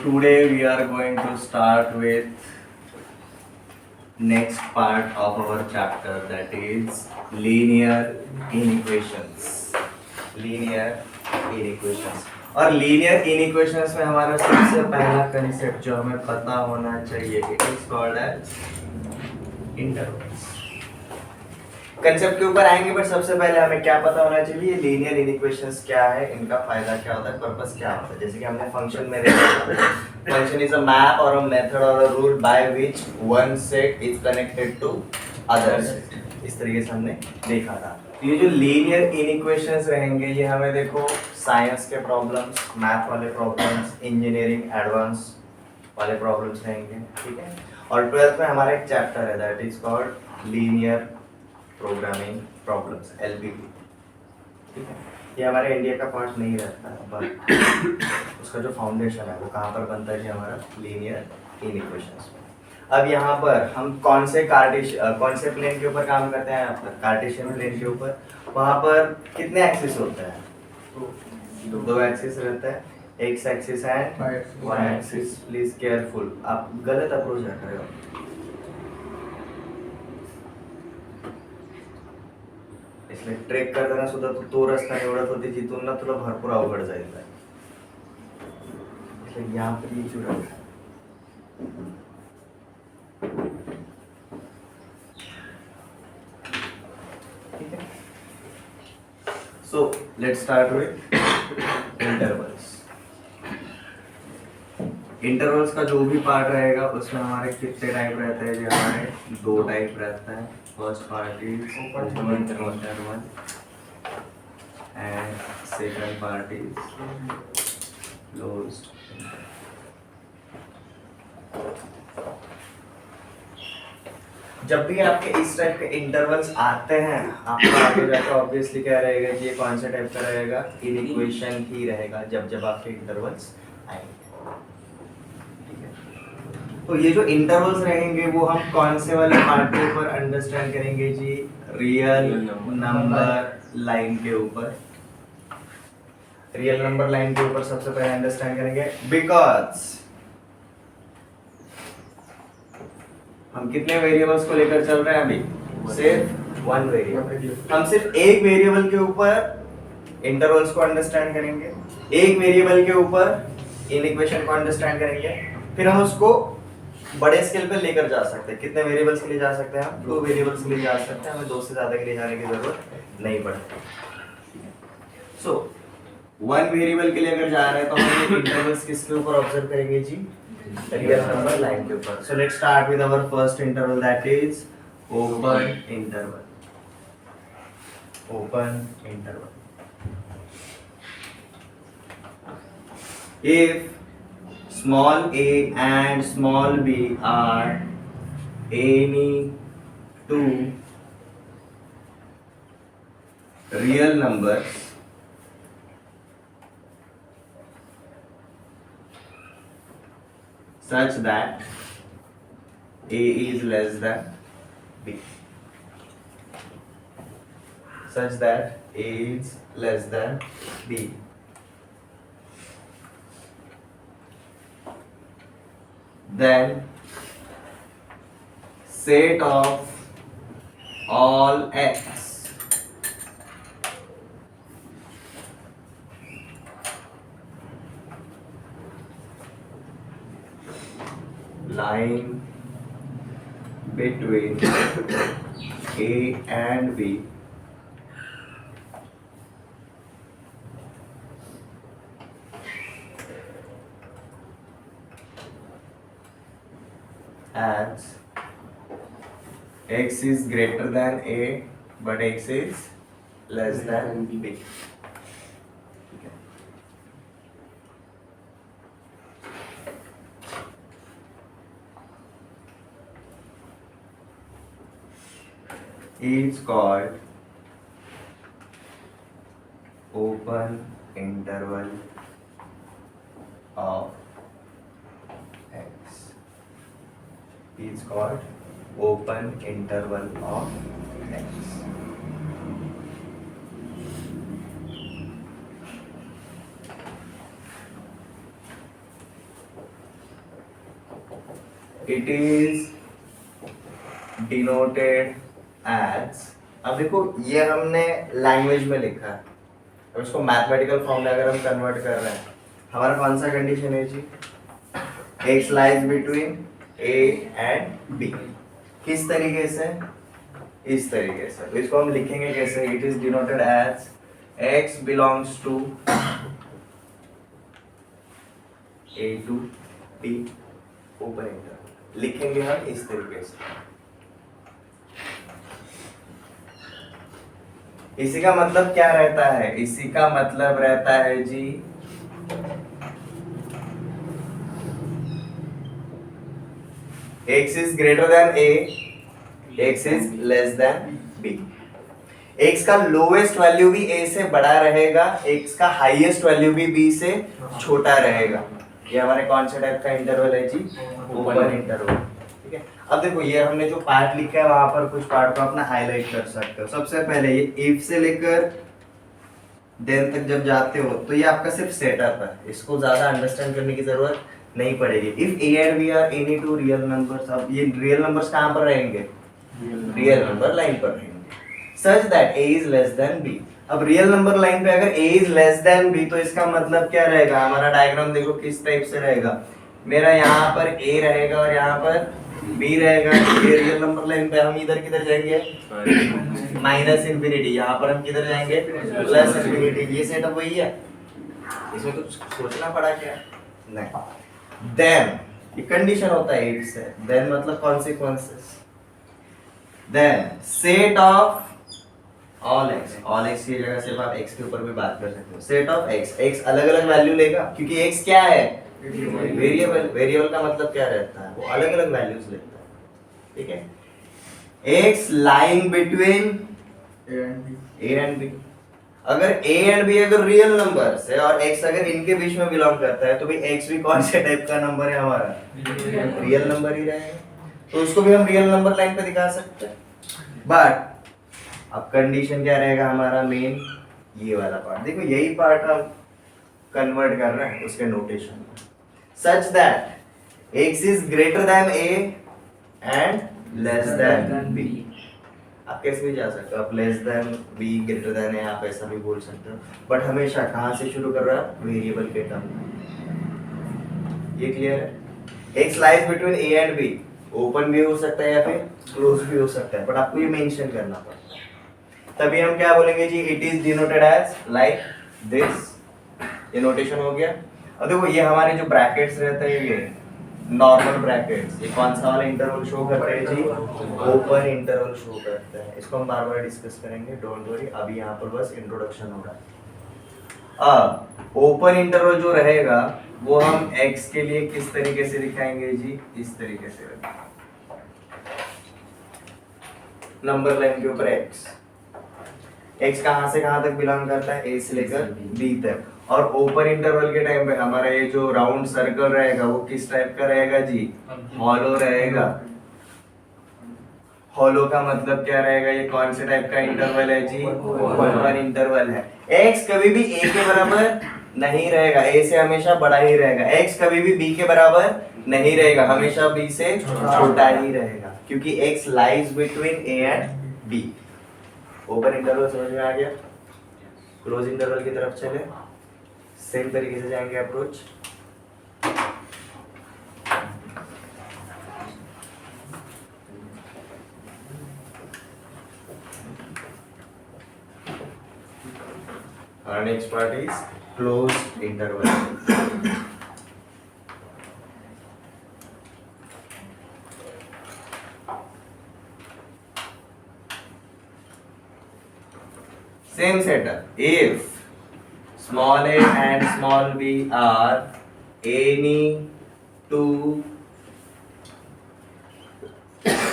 today we are going to start with next part of our chapter, that is linear inequations. Linear inequations. और linear इनइक्वेशंस में हमारा सबसे पहला concept जो हमें पता होना चाहिए, it is called as intervals. Concept के ऊपर आएंगे, बट सबसे पहले हमें क्या पता होना चाहिए, लीनियर इनइक्वेशंस क्या है, इनका फायदा क्या होता है, पर्पस क्या होता है। जैसे कि हमने फंक्शन में देखा, फंक्शन इज अ मैप और अ मेथड और a rule by which one set is connected to other set. इस तरीके से हमने देखा था। तो ये जो लीनियर इनइक्वेशंस रहेंगे, ये हमें देखो साइंस के प्रॉब्लम्स, मैथ वाले प्रॉब्लम्स, इंजीनियरिंग एडवांस वाले प्रॉब्लम्स रहेंगे, ठीक है। और 12th में हमारा एक चैप्टर है that is called linear programming problems, LPP, ठीक है। ये हमारे इंडिया का पार्ट नहीं रहता है, बट उसका जो फाउंडेशन है वो कहाँ पर बनता है, हमारा लीनियर इनइक्वेशंस में। अब यहाँ पर हम कौन से प्लेन के ऊपर काम करते हैं, कार्टेशियन प्लेन के ऊपर। वहाँ पर कितने एक्सिस होते हैं, दो एक्सिस रहता है, x axis and y axis. Please careful, आप गलत अप्रोच रख रहे हो। इसलिए ट्रेक करताना सुद्धा तो रस्ता निवडत होती जिथून ना तुला भरपूर अवघड जाईल. इसलिए यहाँ पर ये चुरा है. ठीक है. So let's start with intervals. Intervals का जो भी पार्ट रहेगा उसमें हमारे कितने टाइप रहते हैं, जो हमारे दो टाइप रहता है. First part is open interval and second part is closed. जब भी आपके इस टाइप के इंटरवल्स आते हैं, आपको आगे जाकर ऑब्वियसली क्या रहेगा कि ये कौन सा टाइप का रहेगा, इनइक्वेशन ही रहेगा जब जब आपके इंटरवल्स आएंगे. तो ये जो इंटरवल्स रहेंगे वो हम कौन से वाले पार्ट के ऊपर अंडरस्टैंड करेंगे जी, रियल नंबर लाइन के ऊपर. रियल नंबर लाइन के ऊपर सबसे पहले अंडरस्टैंड करेंगे, बिकॉज हम कितने वेरिएबल्स को लेकर चल रहे हैं अभी, सिर्फ वन वेरिएबल. हम सिर्फ एक वेरिएबल के ऊपर इंटरवल्स को अंडरस्टैंड करेंगे, एक वेरिएबल के ऊपर इनइक्वेशन को अंडरस्टैंड करेंगे. फिर हम उसको बड़े स्केल पे लेकर जा सकते हैं. कितने वेरिएबल्स के लिए जा सकते हैं हम, दो वेरिएबल्स के लिए जा सकते हैं. हमें दो से ज्यादा के लिए जाने की जरूरत नहीं पड़ती. सो वन वेरिएबल के लिए अगर जा रहे हैं तो हम इंटरवल्स किसके ऊपर ऑब्जर्व करेंगे जी, रियल नंबर लाइन के ऊपर. So let's start with our first interval that is open interval. Open interval. If small a and small b are any two real numbers, such that a is less than b, such that a is less than b, then set of all x lying between a and b as x is greater than a but x is less than b. Is called open interval of x. Is called open interval of x. It is denoted as, अब देखो ये हमने language में लिखा है, अब इसको mathematical form में अगर हम कन्वर्ट कर रहे हैं, हमारा कौन सा कंडीशन है जी, x lies between a and b, किस तरीके से, इस तरीके से, तो इसको हम लिखेंगे कैसे, it is denoted as x belongs to a to b open interval, लिखेंगे हम इस तरीके से। इसी का मतलब क्या रहता है, इसी का मतलब रहता है जी x is greater than a, x is less than b, x का लोवेस्ट वैल्यू भी a से बड़ा रहेगा, x का हाईएस्ट वैल्यू भी b से छोटा रहेगा। ये हमारे कौन से टाइप का इंटरवल है जी, ओपन इंटरवल, ठीक है। अब देखो ये हमने जो पार्ट लिखा है वहां पर कुछ पार्ट को अपना हाईलाइट कर सकते हो। सबसे पहले ये इफ से लेकर देन तक जब जाते हो तो ये आपका सिर्फ सेटअप है, इसको ज्यादा अंडरस्टैंड करने की जरूरत नहीं पड़ेगी। If a and b are any two real numbers, अब ये रियल नंबर्स कहां पर रहेंगे, रियल नंबर लाइन पर रहेंगे, such that a is less than b। अब रियल नंबर लाइन पे अगर a is less than b तो इसका मतलब क्या रहेगा, हमारा डायग्राम देखो किस टाइप से रहेगा, मेरा यहाँ पर a रहेगा और यहाँ पर b रहेगा। ये रियल नंबर लाइन पे हम इधर किधर जाएंगे, माइनस इंफिनिटी, यहाँ पर हम किधर जाएंगे, प्लस इंफिनिटी। ये सेटअप वही है, इसमें कुछ सोचना पड़ा क्या, नहीं। देन ये कंडीशन होता है इफ से, देन मतलब consequences, then set of all x की जगह सिर्फ आप x के ऊपर भी बात कर सकते हो, सेट ऑफ x अलग अलग वैल्यू लेगा क्योंकि x क्या है, वेरिएबल, वेरिएबल का मतलब क्या रहता है, वो अलग अलग वैल्यूज लेता है, ठीक है। x lying between a and b, अगर a एंड b अगर रियल नंबर्स है और x अगर इनके बीच में बिलोंग करता है तो भाई x भी कौन से टाइप का नंबर है हमारा, रियल नंबर ही रहेगा, तो उसको भी हम रियल नंबर लाइन पे दिखा सकते हैं। बट अब कंडीशन क्या रहेगा हमारा मेन, ये वाला पार्ट देखो, यही पार्ट हम कन्वर्ट कर रहे हैं उसके नोटेशन में, such that x is greater than a and less than b। आप कैसे भी जा सकते हो, आप less than b greater than a आप ऐसा भी बोल सकते हो, बट हमेशा कहां से शुरू कर रहा है, वेरिएबल के टर्म में। ये क्लियर है, x lies between a and b, open भी हो सकता है या फिर क्लोज भी हो सकता है, बट आपको ये मेंशन करना पड़ता है। तभी हम क्या बोलेंगे जी, it is denoted as like this, ये नोटेशन हो गया। और देखो ये हमारे जो ब्रैकेट्स रहते हैं, ये नॉर्मल ब्रैकेट्स, ये कौन सा वाला इंटरवल शो करते हैं जी, ओपन इंटरवल शो करते हैं। इसको हम बार बार डिस्कस करेंगे, डोंट वरी, अभी यहाँ पर बस इंट्रोडक्शन हो रहा है। अब ओपन इंटरवल जो रहेगा वो हम x के लिए किस तरीके से दिखाएंगे जी, इस तरीके से, नंबर लाइन के ऊपर x कहां से कहां तक बिलोंग करता है, a से लेकर b तक, और ओपन इंटरवल के टाइम पे हमारा ये जो राउंड सर्कल रहेगा वो किस टाइप का रहेगा जी, हॉलो रहेगा। हॉलो का मतलब क्या रहेगा, ये कौन से टाइप का इंटरवल है जी, ओपन इंटरवल है। x कभी भी a के बराबर नहीं रहेगा, a से हमेशा बड़ा ही रहेगा, x कभी भी b के बराबर नहीं रहेगा, हमेशा b से छोटा ही रहेगा, क्योंकि x lies between a and b। Open interval समझ में आ गया, क्लोज इंटरवल की तरफ चले, सेम तरीके से जाएंगे approach. Our next part is closed interval. Same setup. If small a and small b are any two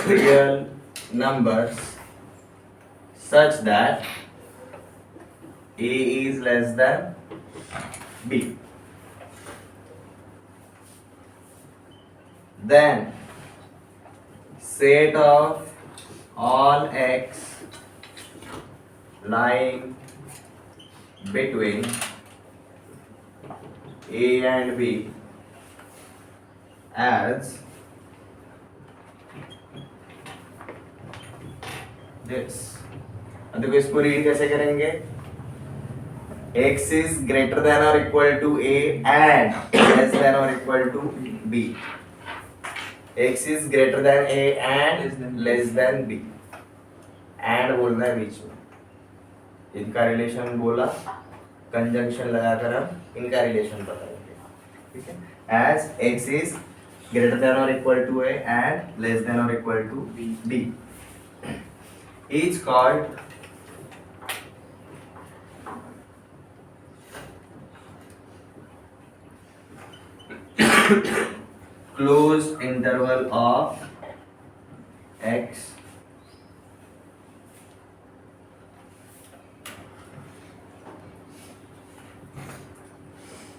real numbers such that a is less than b, then set of all x lying between a and b as this. अब देखो इसको read कैसे करेंगे, x is greater than or equal to a and less than or equal to b, x is greater than a and less than b, and बोलना है बीच में, इनका relation बोला, कंजंक्शन लगाकर हम इनका रिलेशन बताएंगे, ठीक है। As x is greater than or equal to a and less than or equal to b is called closed interval of x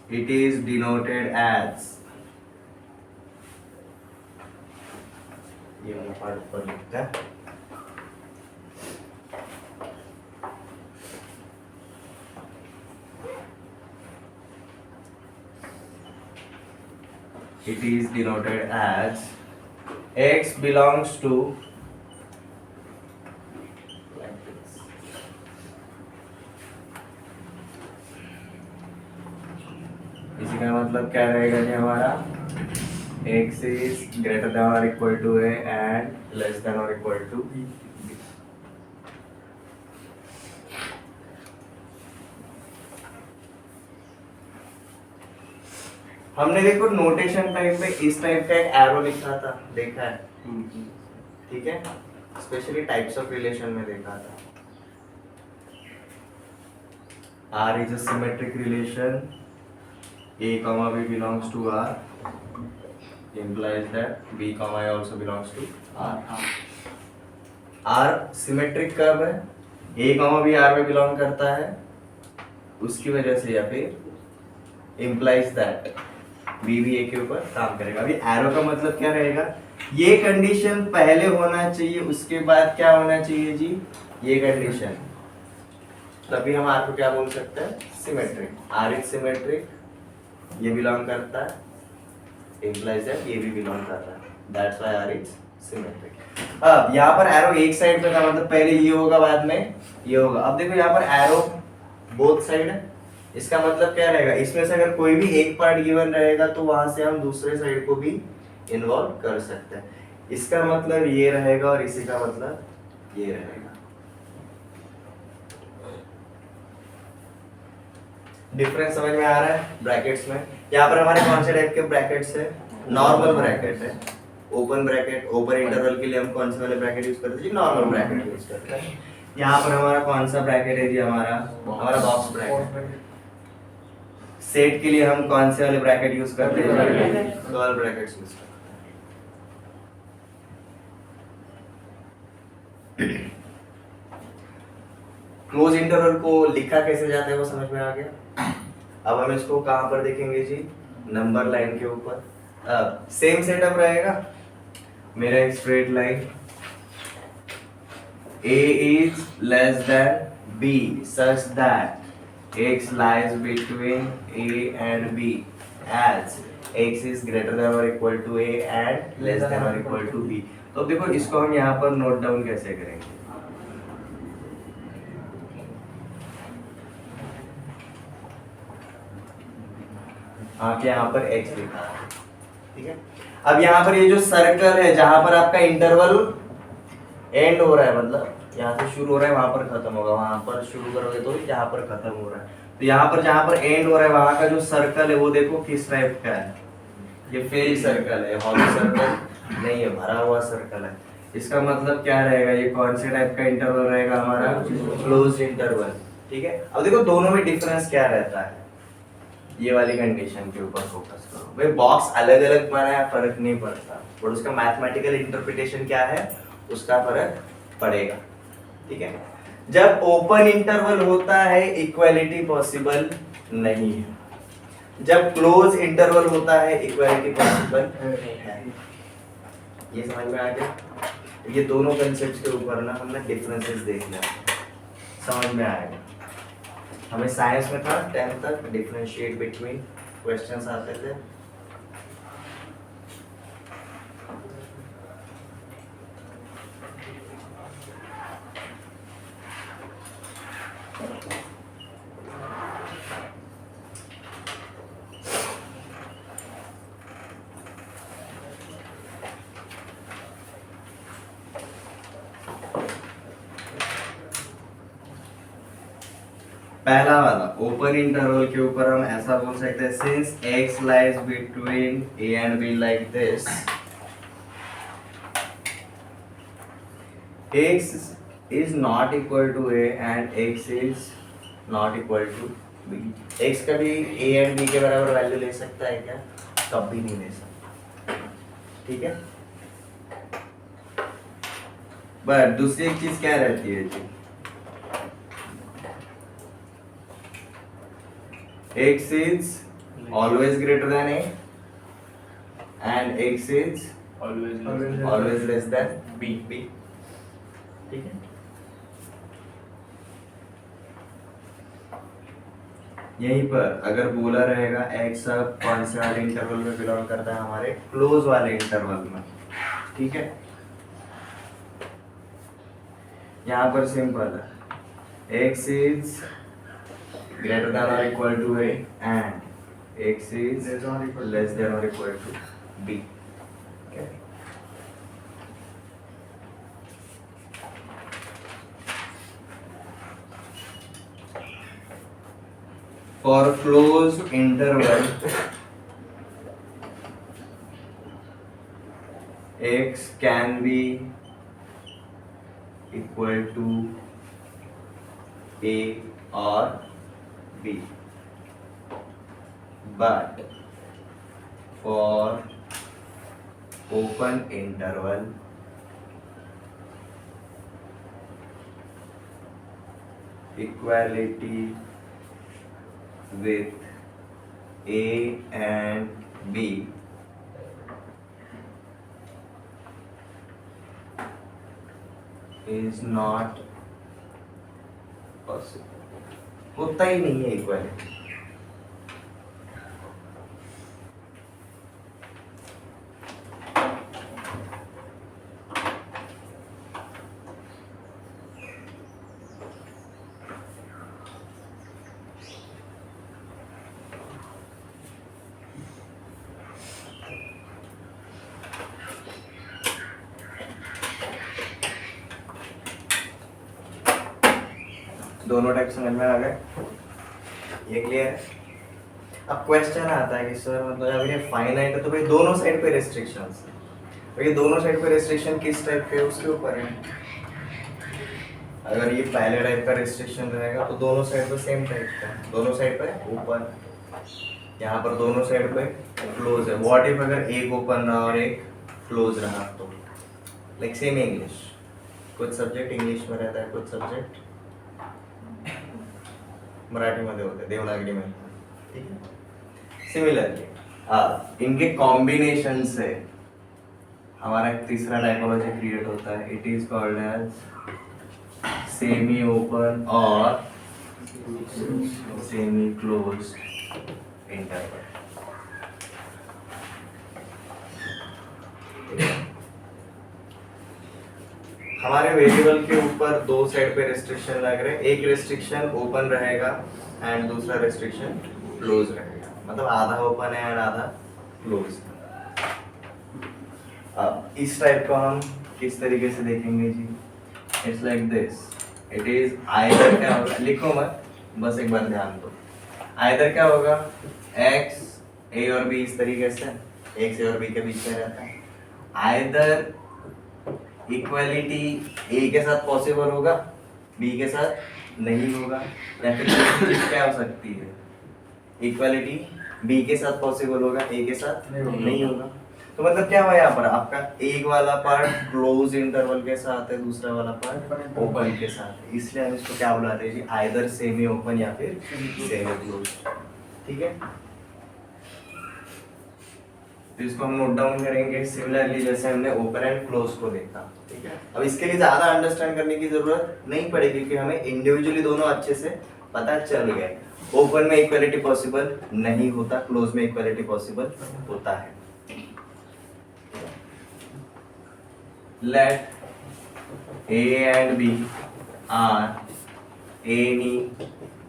it is denoted as, ये वाला पार्ट ऊपर लिखता है, it is denoted as x belongs to like this. इसी का मतलब क्या रहेगा जी हमारा, x is greater than or equal to a and less than or equal to b। हमने देखो नोटेशन टाइप में इस टाइप का एक एरो लिखा था, देखा है, ठीक है, स्पेशली टाइप्स ऑफ रिलेशन में देखा था। R is a symmetric relation, a comma b belongs to R implies that b comma a also belongs to R। R symmetric कब है, a comma b R में बिलोंग करता है, उसकी वजह से, या फिर implies that बी भी ए के ऊपर काम करेगा। अभी एरो का मतलब क्या रहेगा, ये कंडीशन पहले होना चाहिए, उसके बाद क्या होना चाहिए जी, ये कंडीशन, तभी हम आर को क्या बोल सकते हैं, सिमेट्रिक। आर इज सिमेट्रिक, ये बिलोंग करता है, इंप्लाइज दैट ये भी बिलोंग कर रहा है, that's why R is symmetric. अब यहाँ पर एरो एक साइड पे था, मतलब पहले ये होगा बाद में ये होगा। अब देखो यहाँ पर एरो बोथ साइड है, इसका मतलब क्या रहेगा, इसमें से अगर कोई भी एक पार्ट गिवन रहेगा तो वहां से हम दूसरे साइड को भी इन्वॉल्व कर सकते हैं। इसका मतलब ये रहेगा और इसी का मतलब ये रहेगा। डिफरेंस समझ में आ रहा है ब्रैकेट्स में। यहाँ पर हमारे कौन से टाइप के ब्रैकेट्स है, नॉर्मल ब्रैकेट है, ओपन ब्रैकेट, ओपन इंटरवल के लिए हम कौन से वाले ब्रैकेट यूज करते हैं, नॉर्मल ब्रैकेट यूज करते हैं। यहाँ पर हमारा कौन सा ब्रैकेट है जी, हमारा बॉक्स ब्रैकेट। सेट के लिए हम कौन से वाले ब्रैकेट यूज करते हैं, कर्ल ब्रैकेट्स यूज करते हैं। क्लोज इंटरवल को लिखा कैसे जाता है वो समझ में आ गया। अब हम इसको कहां पर देखेंगे जी, नंबर लाइन के ऊपर। अब सेम सेटअप रहेगा, मेरा एक straight line, a is less than b such that x lies between a and b as x is greater than or equal to a and less than or equal to b। तो देखो इसको हम यहाँ पर note down कैसे करेंगे, आपके यहाँ पर x लिखा है, ठीक है। अब यहाँ पर ये जो सर्कल है जहां पर आपका इंटरवल एंड हो रहा है, मतलब यहाँ से शुरू हो रहा है वहां पर खत्म होगा, वहां पर शुरू करोगे तो यहाँ पर खत्म हो रहा है, तो यहाँ पर जहां पर एंड हो रहा है वहां का जो सर्कल है वो देखो किस टाइप का है, ये फेल सर्कल है, हॉलो सर्कल नहीं है, भरा हुआ सर्कल है। इसका मतलब क्या रहेगा, ये कौन से टाइप का इंटरवल रहेगा, हमारा क्लोज्ड इंटरवल, ठीक है। अब देखो दोनों में डिफरेंस क्या रहता है, ये वाली कंडीशन के ऊपर फोकस करो भाई। बॉक्स अलग अलग बना है, फर्क नहीं पड़ता, बट उसका मैथमेटिकल इंटरप्रिटेशन क्या है, उसका फर्क पड़ेगा, ठीक है। जब ओपन इंटरवल होता है इक्वालिटी पॉसिबल नहीं है, जब क्लोज इंटरवल होता है इक्वालिटी पॉसिबल है। ये समझ में आ गया। ये दोनों कंसेप्ट के ऊपर ना हमने डिफरेंसेस देख लिया, समझ में आएगा। हमें साइंस में था 10th तक डिफरेंशिएट बिटवीन क्वेश्चंस आते थे। पहला वाला ओपन इंटरवल के ऊपर हम ऐसा बोल सकते हैं, since x lies between a and b like this, x is not equal to a and x is not equal to b. x कभी a एंड b के बराबर वैल्यू ले सकता है क्या? कभी नहीं ले सकता, ठीक है। बट दूसरी एक चीज क्या रहती है जी, x is always greater than a and x is always less than b, ठीक है। यहीं पर अगर बोला रहेगा x अब कौन से वाले इंटरवल में बिलोंग करता है, हमारे क्लोज वाले इंटरवल में, ठीक है। यहाँ पर सिंपल है, x is greater than or equal to a and x is less than or equal to b, okay. For closed interval x can be equal to a or b, but for open interval equality with a and b is not possible, होता ही नहीं है equality. दोनों type समझ में आ गए, ये clear है। अब क्वेश्चन आता है कि सर मतलब अगर ये फाइनाइट है तो भाई दोनों साइड पे रेस्ट्रिक्शंस है, भाई दोनों साइड पे रेस्ट्रिक्शन किस टाइप के उसके ऊपर है। अगर ये पहले टाइप का रेस्ट्रिक्शन रहेगा तो दोनों साइड पे सेम टाइप का, दोनों साइड पे ओपन, यहाँ पर दोनों साइड पे क्लोज है। व्हाट इफ अगर एक ओपन रहा और एक क्लोज रहा तो, लाइक सेम इंग्लिश, कुछ सब्जेक्ट इंग्लिश में रहता है, कुछ सब्जेक्ट मराठी मध्ये होते, देवनागरी में, ठीक है। सिमिलरली इनके कॉम्बिनेशन से हमारा एक तीसरा टाइपोलॉजी क्रिएट होता है, it is called as semi open और सेमी क्लोज्ड इंटरवल। हमारे वेरिएबल के ऊपर दो साइड पे रेस्ट्रिक्शन लग रहे हैं, एक रेस्ट्रिक्शन ओपन रहेगा एंड दूसरा रेस्ट्रिक्शन क्लोज रहेगा, मतलब आधा ओपन है एंड आधा क्लोज। अब इस टाइप को हम किस तरीके से देखेंगे जी, it's like this, it is either क्या होगा, लिखो मत, बस एक बार ध्यान दो, आइदर क्या होगा, x a और b इस तरीके से x a और b के बीच में रहता है, आइदर इक्वालिटी a के साथ पॉसिबल होगा, b के साथ नहीं होगा, या फिर क्या हो सकती है, इक्वालिटी b के साथ पॉसिबल होगा, a के साथ नहीं होगा। तो मतलब क्या हुआ यहाँ पर, आपका एक वाला पार्ट क्लोज इंटरवल के साथ है, दूसरा वाला पार्ट ओपन के साथ है, इसलिए हम इसको क्या बुलाते हैं जी, आइदर सेमी ओपन या फिर सेमी क्लोज, ठीक है। तो इसको हम नोट डाउन करेंगे सिमिलरली जैसे हमने ओपन एंड क्लोज को देखा, ठीक है। अब इसके लिए ज्यादा अंडरस्टैंड करने की जरूरत नहीं पड़ेगी क्योंकि हमें इंडिविजुअली दोनों अच्छे से पता चल गए। ओपन में इक्वालिटी पॉसिबल नहीं होता, क्लोज में इक्वालिटी पॉसिबल होता है। Let A and B are any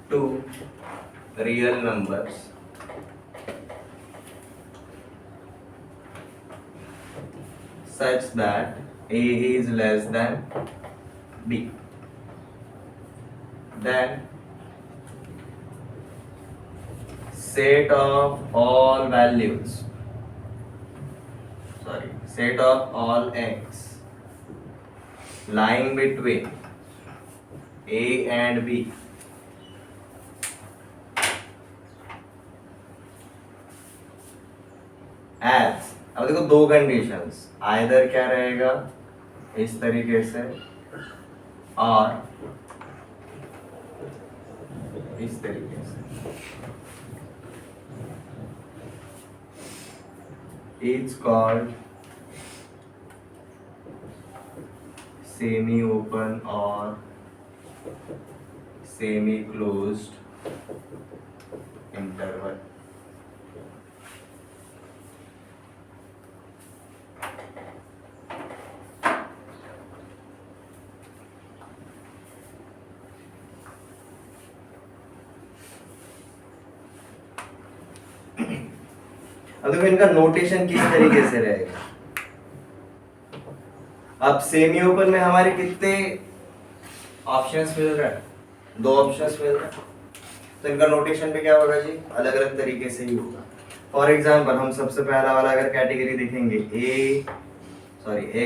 two real numbers such that a is less than b, then set of all x lying between a and b as, अब देखो दो conditions, either क्या रहेगा इस तरीके से और इस तरीके से, इट्स कॉल्ड सेमी ओपन और सेमी क्लोज्ड इंटरवल। अब देखो इनका नोटेशन किस तरीके से रहेगा। अब सेमी ओपन में हमारे कितने ऑप्शंस मिल रहे हैं, दो ऑप्शंस मिल रहे हैं, तो इनका नोटेशन पे क्या होगा जी, अलग अलग तरीके से ही होगा। फॉर एग्जांपल हम सबसे पहला वाला अगर कैटेगरी देखेंगे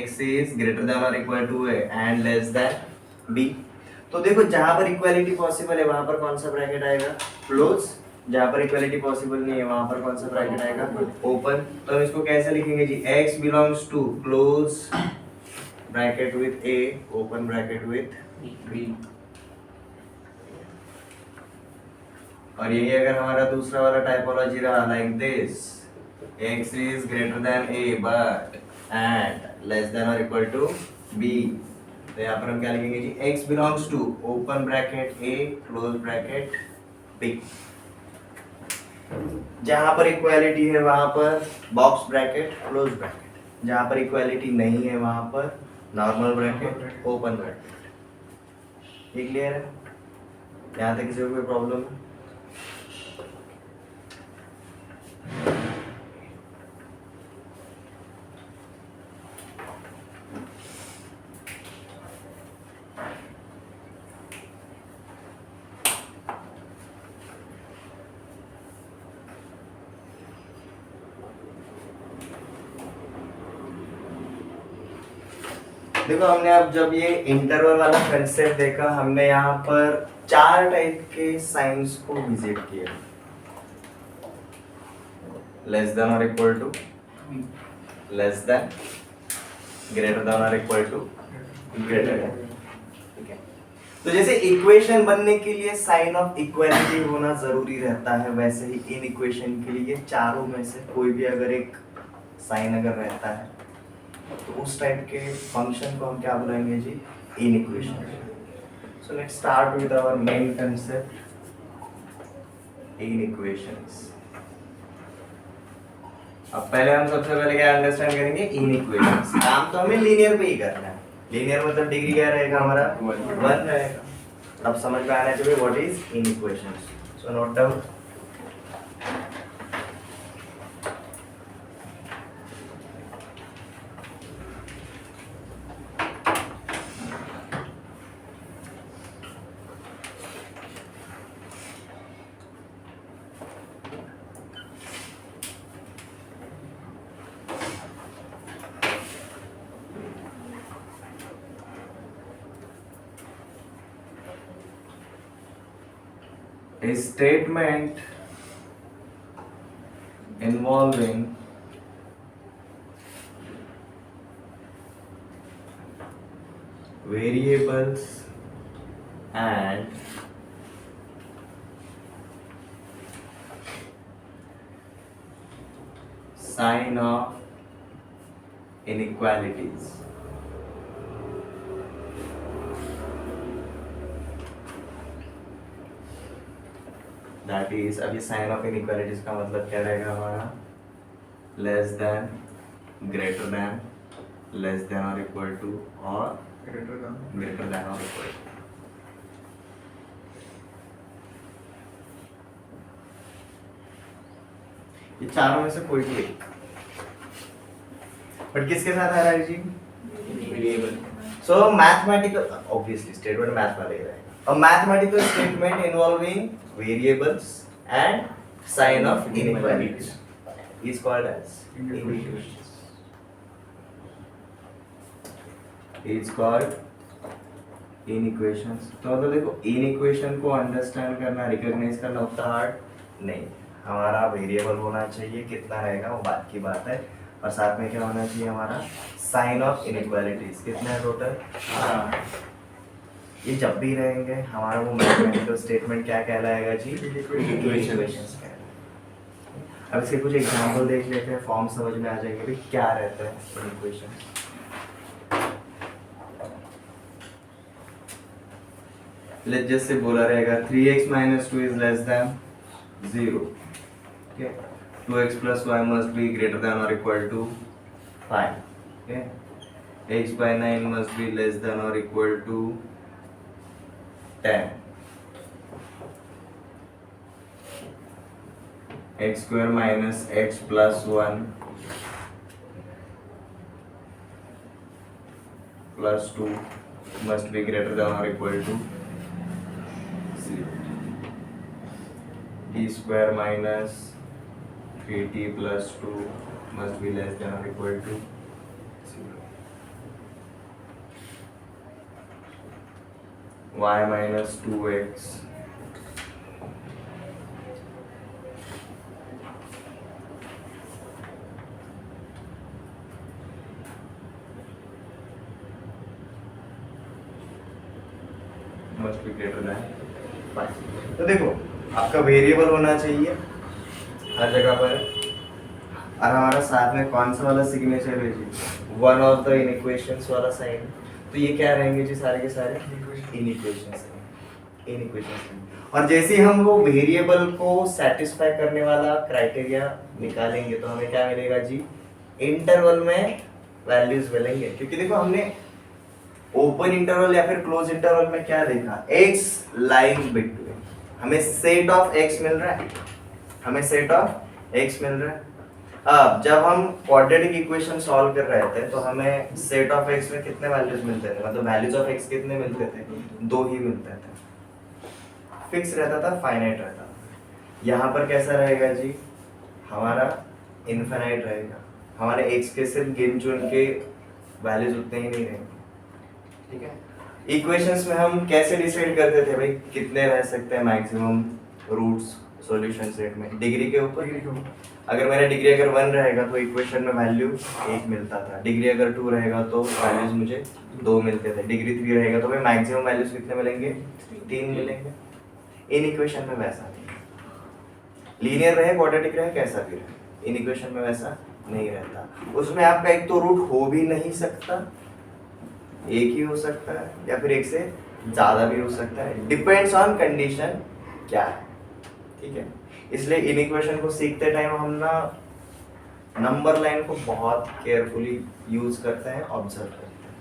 x इज ग्रेटर देन और equal to a and less than b, तो देखो जहां पर इक्वालिटी पॉसिबल है वहां पर कौन सा ब्रैकेट आएगा, क्लोज, जहां पर इक्वालिटी पॉसिबल नहीं है वहां पर कौन सा ब्रैकेट आएगा, ओपन। तो हम इसको कैसे लिखेंगे जी, x belongs to close bracket with a open bracket with b। और यही अगर हमारा दूसरा वाला टाइपोलॉजी रहा like this, x is greater than a but and less than और इक्वल टू b, तो यहाँ पर हम क्या लिखेंगे जी, x belongs to open bracket a close bracket b। जहां पर इक्वालिटी है वहां पर बॉक्स ब्रैकेट क्लोज ब्रैकेट, जहां पर इक्वालिटी नहीं है वहां पर नॉर्मल ब्रैकेट ओपन ब्रैकेट। ये क्लियर है? यहाँ तक किसी को कोई प्रॉब्लम है? देखो हमने अब जब ये इंटरवल वाला कंसेप्ट देखा, हमने यहाँ पर चार टाइप के साइंस को विजिट किया, लेस देन और equal to, less than, greater than और इक्वल टू, ग्रेटर देन। ठीक है, तो जैसे इक्वेशन बनने के लिए साइन ऑफ इक्वालिटी होना जरूरी रहता है, वैसे ही इन इक्वेशन के लिए चारों में से कोई भी अगर एक साइन अगर रहता है तो उस टाइप के फंक्शन को हम क्या बुलाएंगे जी, inequation. So let's start with our main concept, inequations. अब पहले हम सबसे पहले क्या अंडरस्टैंड करेंगे, इन इक्वेशंस। काम तो हमें लीनियर पे ही करना है, लीनियर मतलब डिग्री क्या रहेगा हमारा, 1 रहेगा। अब समझ में आना चाहिए what is in equations. So note down, a statement involving variables and sign of inequalities। That is, अभी साइन ऑफ इनइक्वालिटीज का मतलब क्या रहेगा हमारा, less than, greater then, less than और इक्वल टू, और ग्रेटर देन और इक्वल टू। ये चारों में से कोई भी एक, बट किसके साथ आ रहा है जी? Variable. So mathematical, obviously statement math वाला ही रहेगा। A mathematical statement involving variables and sign of inequality is called as inequations. Is called inequations. तो मतलब देखो inequation को अंडरस्टैंड करना, रिकॉग्नाइज करना उतना हार्ड नहीं। हमारा वेरिएबल होना चाहिए, कितना रहेगा वो बात की बात है, और साथ में क्या होना चाहिए हमारा साइन ऑफ इनइक्वालिटीज। कितना है टोटल? ये जब भी रहेंगे हमारा वो मैथमेटिकल स्टेटमेंट क्या कहलाएगा जी? इक्वेशंस कहलाएगा। अब इसके कुछ एग्जांपल देख लेते हैं, फॉर्म समझ में आ जाएंगे भाई क्या रहता है इक्वेशन। लेट्स जस्ट से बोला रहेगा 3x - 2 is less than 0, okay, 2x + y must be greater than or equal to 5, okay, x/9 must be less than or equal to 10, x² - x + 1 + 2 must be greater than or equal to 0. t² - 3t + 2 must be less than or equal to 0. y - 2x must be greater than 5. तो देखो आपका variable होना चाहिए हर जगह पर, और हमारा साथ में कौन सा वाला सिग्नेचर है जी? वन ऑफ द इनइक्वेशंस वाला साइन। तो ये क्या रहेंगे जी? सारे के सारे इनइक्वेशंस इनइक्वेशंस। और जैसे ही हम वो वेरिएबल को सेटिस्फाई करने वाला क्राइटेरिया निकालेंगे तो हमें क्या मिलेगा जी? इंटरवल में वैल्यूज मिलेंगे, क्योंकि देखो हमने ओपन इंटरवल या फिर क्लोज इंटरवल में क्या देखा? एक्स लाइंग बिटवीन, हमें सेट ऑफ एक्स मिल रहा है, हमें सेट ऑफ एक्स मिल रहा है। अब जब हम क्वाड्रेटिक इक्वेशन सॉल्व कर रहे थे तो हमें सेट ऑफ एक्स में कितने वैल्यूज मिलते थे? मतलब वैल्यूज ऑफ एक्स कितने मिलते थे? 2 ही मिलते थे, फिक्स रहता था, फाइनाइट रहता था। यहाँ पर कैसा रहेगा जी? हमारा इनफाइनाइट रहेगा, हमारे एक्स के सिर्फ गिन चुन के वैल्यूज उतने ही नहीं रहेंगे, ठीक है। इक्वेशंस में हम कैसे डिसाइड करते थे भाई कितने रह सकते हैं मैक्सिमम रूट्स सॉल्यूशन सेट में? डिग्री के ऊपर। अगर मेरा डिग्री अगर 1 रहेगा तो इक्वेशन में वैल्यू 1 मिलता था, डिग्री अगर 2 रहेगा तो वैल्यूज मुझे 2 मिलते थे, डिग्री 3 रहेगा तो भाई मैक्सिमम वैल्यूज कितने मिलेंगे? 3 मिलेंगे। इन इक्वेशन में वैसा नहीं, लीनियर रहे क्वाड्रेटिक रहे कैसा भी रहे, इन इक्वेशन में वैसा नहीं रहता। उसमें आपका एक तो रूट हो भी नहीं सकता, एक ही हो सकता है, या फिर एक से ज्यादा भी हो सकता है, डिपेंड्स ऑन कंडीशन क्या है, ठीक है। इसलिए इन इक्वेशन को सीखते टाइम हम ना नंबर लाइन को बहुत केयरफुली यूज करते हैं, ऑब्जर्व करते हैं,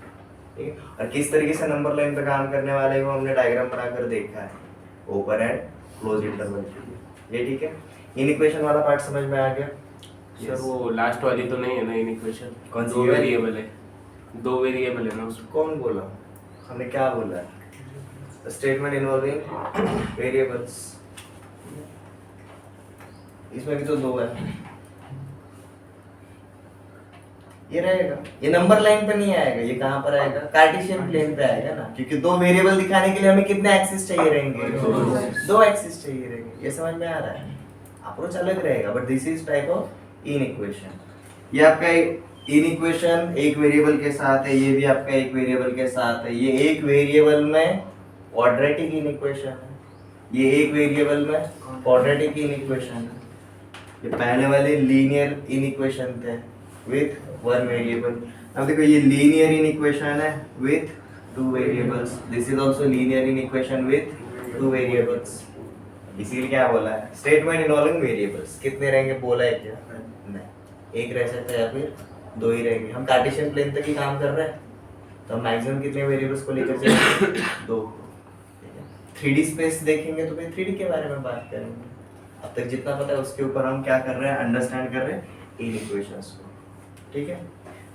ठीक है। और किस तरीके से नंबर लाइन पे काम करने वाले हैं वो हमने डायग्राम बनाकर देखा है, ओपन एंड क्लोज इंटरवल के लिए, ये ठीक है। इन इक्वेशन वाला पार्ट समझ में आ गया? सर वो लास्ट वाली तो नहीं है ना इक्वेशन? कौन सी? 2 वेरिएबल है, 2 वेरिएबल है ना उसमें। कौन बोला? हमने क्या बोला है? स्टेटमेंट इन्वॉल्विंग वेरिएबल्स, इसमें भी तो 2 है, ये रहेगा, ये नंबर लाइन पे नहीं आएगा, ये कहाँ पर आएगा? कार्टेशियन प्लेन पे आएगा ना, क्योंकि 2 वेरिएबल दिखाने के लिए हमें कितने एक्सिस चाहिए रहेंगे? 2 एक्सिस चाहिए रहेंगे। ये समझ में आ रहा है? अप्रोच अलग रहेगा, but this is type of in equation. ये आपका इन इक्वेशन एक वेरिएबल के साथ है, ये भी आपका एक वेरिएबल के साथ है। ये एक वेरिएबल में क्वाड्रेटिक इन इक्वेशन है, ये एक वेरिएबल में क्वाड्रेटिक इन इक्वेशन है। ये पहले वाले लीनियर इन इक्वेशन थे विथ 1 वेरिएबल। अब देखो ये लीनियर इन इक्वेशन है with 2 variables, this is also linear in equation with 2 variables. इसीलिए क्या बोला है? Statement involving variables. कितने रहेंगे बोला है क्या? नहीं, एक रह सकता है या फिर 2 ही रहेंगे। हम कार्टेशियन प्लेन तक ही काम कर रहे हैं तो हम मैक्सिमम कितने वेरिएबल्स को लेकर चलेंगे? 2। 3D स्पेस देखेंगे तो फिर 3D के बारे में बात करेंगे, अब तक जितना पता है उसके ऊपर हम क्या कर रहे हैं, अंडरस्टैंड कर रहे हैं इन इक्वेशंस को, ठीक है।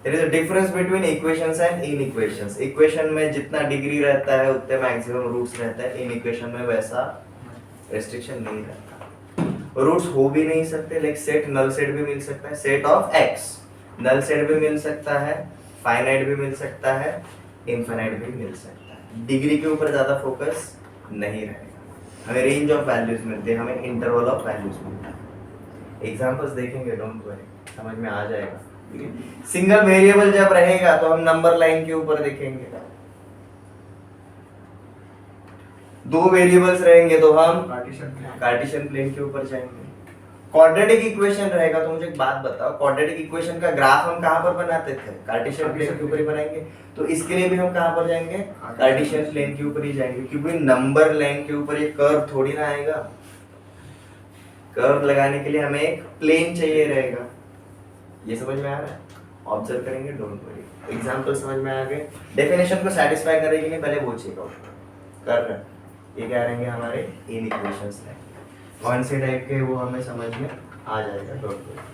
There is a difference between equations and inequations. Equation में जितना डिग्री रहता है उतने मैक्सिमम रूट्स रहता है, इन इक्वेशन में वैसा रेस्ट्रिक्शन नहीं रहता। रूट्स हो भी नहीं सकते, लाइक सेट नल सेट भी मिल सकता है, set of x null set भी मिल सकता है, फाइनाइट भी मिल सकता है, इनफाइनाइट भी मिल सकता है। डिग्री के ऊपर ज्यादा फोकस नहीं रहेगा, हमें रेंज ऑफ वैल्यूज मिलते हैं, हमें इंटरवल ऑफ वैल्यूज मिलता है। एग्जांपल्स देखेंगे, डोंट वरी, समझ में आ जाएगा। सिंगल वेरिएबल जब रहेगा तो हम नंबर लाइन के ऊपर देखेंगे, दो वेरिएबल्स रहेंगे तो हम कार्टेशियन प्लेन के ऊपर जाएंगे। क्वाड्रेटिक इक्वेशन रहेगा तो मुझे एक बात बताओ, क्वाड्रेटिक इक्वेशन का ग्राफ हम कहां पर बनाते थे, कार्टेशियन प्लेन के ऊपर ही बनाएंगे। तो इसके लिए भी हम कहां पर जाएंगे, कार्टेशियन प्लेन के ऊपर ही जाएंगे, क्योंकि नंबर लाइन के ऊपर ये कर्व थोड़ी ना आएगा। कर्व लगाने के लिए हमें एक प्लेन चाहिए रहेगा। ये समझ में आ रहा है, ऑब्जर्व करेंगे, डोंट वरी। एग्जांपल समझ में आ गए, डेफिनेशन को सेटिस्फाई करेगी नहीं पहले वो चेक आउट कर रहे हैं। ये क्या रहेंगे हमारे इन इक्वेशंस है, कौन से टाइप के वो हमें समझ में आ जाएगा, डोंट वरी।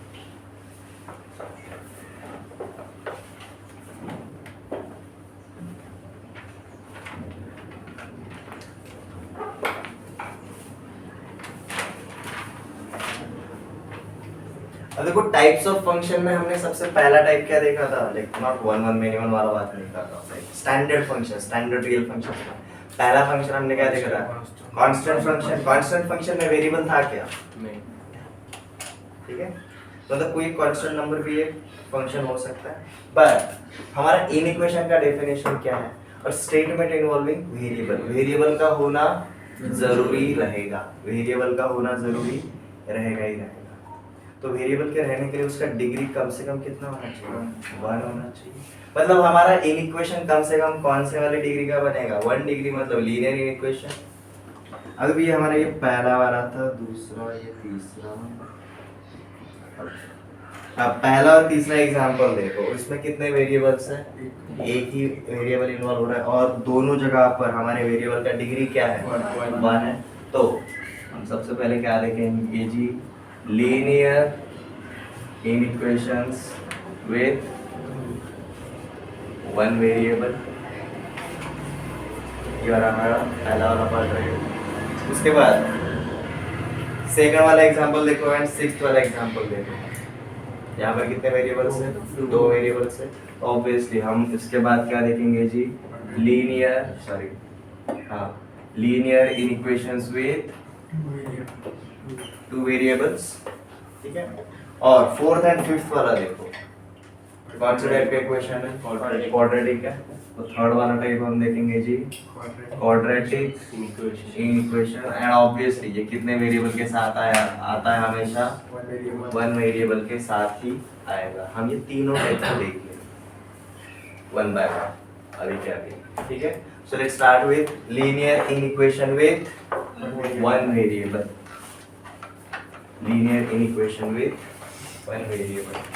अब देखो टाइप्स ऑफ फंक्शन में हमने सबसे पहला टाइप क्या देखा था, like not one one minimum वाला बात नहीं कर रहा हूं, standard function, standard real function. पहला फंक्शन हमने क्या देखा था, कांस्टेंट फंक्शन। कांस्टेंट फंक्शन में वेरिएबल था क्या, नहीं, ठीक है, मतलब कोई कांस्टेंट नंबर भी एक फंक्शन हो सकता है। बट हमारा इन इक्वेशन का डेफिनेशन क्या है, और स्टेटमेंट इन्वॉल्विंग वेरिएबल, वेरिएबल का होना जरूरी रहेगा, वेरिएबल का होना जरूरी रहेगा ही रहेगा। तो वेरिएबल के रहने के लिए उसका डिग्री कम से कम कितना होना चाहिए, 1 होना चाहिए। मतलब हमारा इन इक्वेशन कम से कम कौन से वाले डिग्री का बनेगा, 1 डिग्री, मतलब लीनियर इन इक्वेशन। अब ये हमारा ये पहला वाला था, दूसरा, ये तीसरा। अब पहला और तीसरा एग्जांपल देखो, इसमें कितने वेरिएबल्स हैं, एक ही वेरिएबल इन्वॉल्व हो रहा है, और दोनों जगह पर हमारे वेरिएबल का डिग्री क्या है, 1 है। तो हम सबसे पहले क्या देखेंगे जी, linear inequations with 1 variable, ये हमारा पहला वाला पार्ट रहेगा। उसके बाद सेकंड वाला एग्जांपल देखो एंड सिक्स्थ वाला एग्जांपल देखो, यहाँ पर कितने वेरिएबल्स हैं, 2 वेरिएबल्स है। ऑब्वियसली हम इसके बाद क्या देखेंगे जी, linear inequations with 2 variables, ठीक है। और फोर्थ एंड फिफ्थ वाला देखो, कौन सा टाइप का इक्वेशन है, क्वाड्रेटिक है। तो थर्ड वाला टाइप हम देखेंगे जी, quadratic inequation, and obviously ये कितने वेरिएबल के साथ आता है हमेशा, 1 वेरिएबल के साथ ही आएगा। हम ये तीनों टाइप को देख लेंगे 1 बाय 1 अभी क्या भी, ठीक है। सो let's start with linear in equation with 1 variable, linear in equation with 1 variable.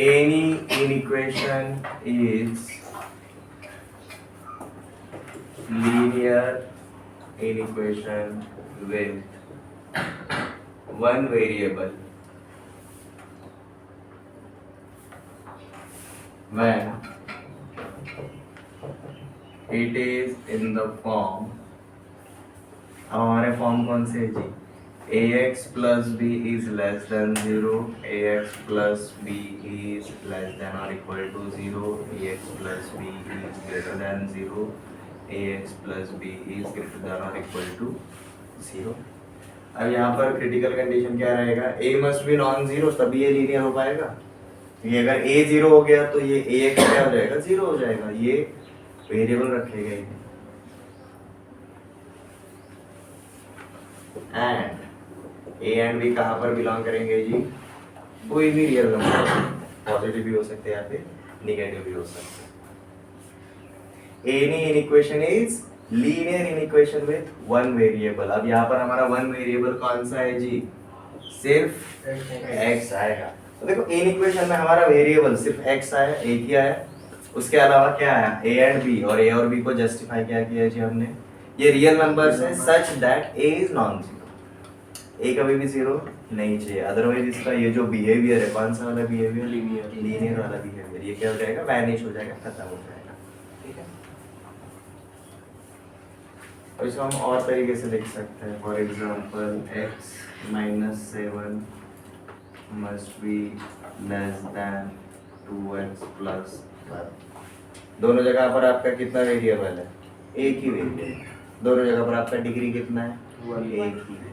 Any inequation is linear inequation with 1 variable when it is in the form, अब हमारे फॉर्म कौन से है जी, ax plus b is less than 0, ax plus b is less than or equal to 0, ax plus b is greater than 0, ax plus b is greater than or equal to 0। अब यहाँ पर critical condition क्या रहेगा, a must be non zero, तभी ये linear हो पाएगा। ये अगर a 0 हो गया तो ये ax क्या हो जाएगा, 0 हो जाएगा, ये वेरिएबल रखेगा ही। एंड ए एंड बी कहाँ पर बिलोंग करेंगे जी, कोई भी रियल नंबर, पॉजिटिव भी हो सकते हैं या फिर नेगेटिव भी हो सकता है। Any inequation is linear inequation with one variable. अब यहाँ पर हमारा वन वेरिएबल कौन सा है जी? सिर्फ x आएगा। तो देखो इनइक्वेशन में हमारा वेरिएबल सिर्फ x आया, एक ही आया, उसके अलावा क्या आया? a एंड b, और a और b को जस्टिफाई क्या किया जी हमने? ये रियल नंबर्स है such that a is non zero. a कभी भी जीरो नहीं चाहिए, अदरवाइज इसका ये जो बिहेवियर है, कौन सा वाला बिहेवियर? लीनियर वाला बिहेवियर, ये क्या हो जाएगा? वैनिश हो जाएगा, खत्म हो जाएगा। ठीक है, और इसको हम और तरीके से लिख सकते हैं। For example x minus 7 must be less then 2x plus 12। दोनों जगह पर आपका कितना वेरिएबल है? एक ही वेरिएबल। दोनों जगह पर आपका डिग्री कितना है? एक ही है।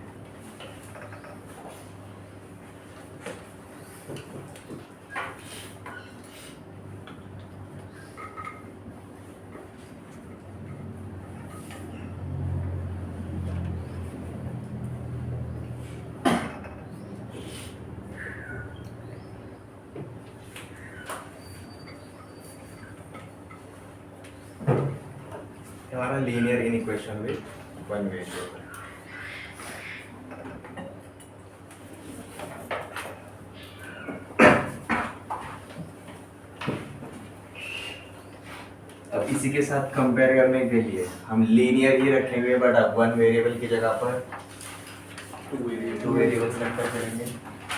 हमारा linear inequation with one variable. अब इसी के साथ कंपेयर करने के लिए हम लीनियर ही रखेंगे, बट अब वन वेरिएबल की जगह पर टू वेरिएबल्स रखकर करेंगे।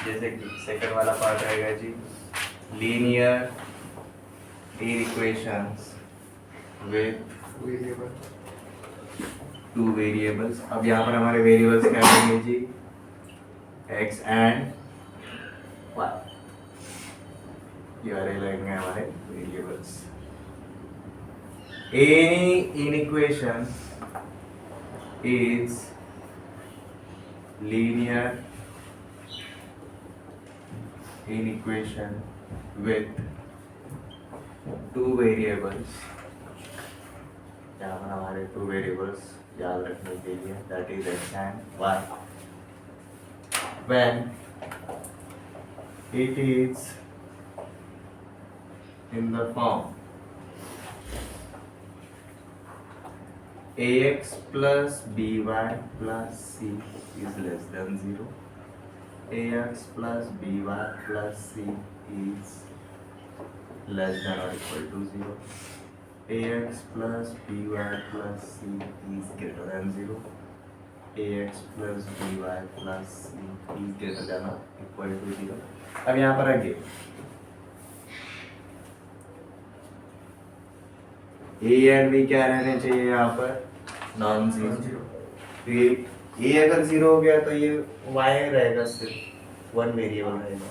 जैसे कि सेकंड वाला पार्ट रहेगा जी, लीनियर इनइक्वेशंस विद टू वेरिएबल्स। अब यहाँ पर हमारे वेरिएबल्स क्या होंगे जी? x एंड y, ये वाले लगेंगे हमारे variables. Any inequation is linear inequation with two variables. यहाँ पर हमारे टू वेरिएबल्स याद रखने के लिए, that is x and y, when it is in the form ax plus by plus c is less than 0, ax plus by plus c is less than or equal to 0, ax plus by plus c is greater than 0, ax plus by plus c is greater than or equal to 0। अब यहाँ पर आगे a and b क्या रहने चाहिए? यहाँ पर non zero. फिर a अगर जीरो हो गया तो ये y रहेगा, सिर्फ वन वेरिएबल रहेगा।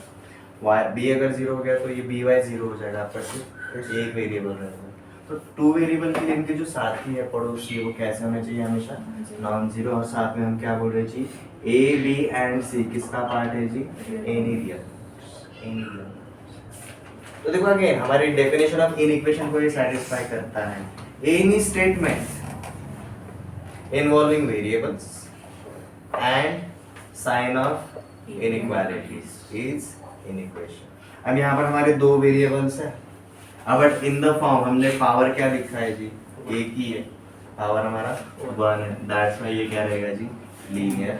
y b अगर जीरो हो गया तो ये by जीरो हो जाएगा, आपका सिर्फ एक वेरिएबल रहेगा। तो टू वेरिएबल के लिए इनके जो साथी है, पड़ोसी, वो कैसे होने चाहिए? हमेशा नॉन जीरो। और साथ में हम क्या बोल रहे जी? ए बी एंड सी किसका पार्ट है जी? Any real, any real. तो देखो अगेन हमारी डेफिनेशन ऑफ इनइक्वेशन को ये सेटिस्फाई करता है। Any statement involving variables and sign of inequalities is inequation. अब यहाँ पर हमारे दो वेरिएबल्स है, बट इन द फॉर्म हमने पावर क्या लिखा है जी? एक ही है, पावर हमारा 1 है, दैट्स व्हाई ये क्या रहेगा जी? लीनियर।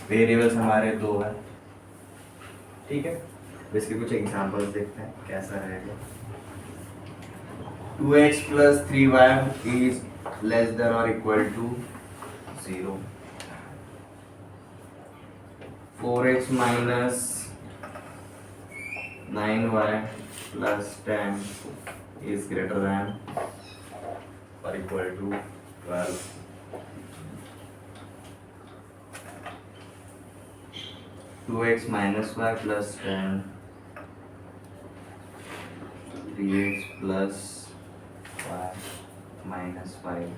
वेरिएबल्स हमारे दो है, ठीक है। इसके कुछ एग्जांपल्स देखते हैं कैसा रहेगा। 2x plus 3y is less than or equal to 0, 4x minus 9y plus 10 is greater than or equal to 12, 2x minus y plus 10, 3x plus y minus 5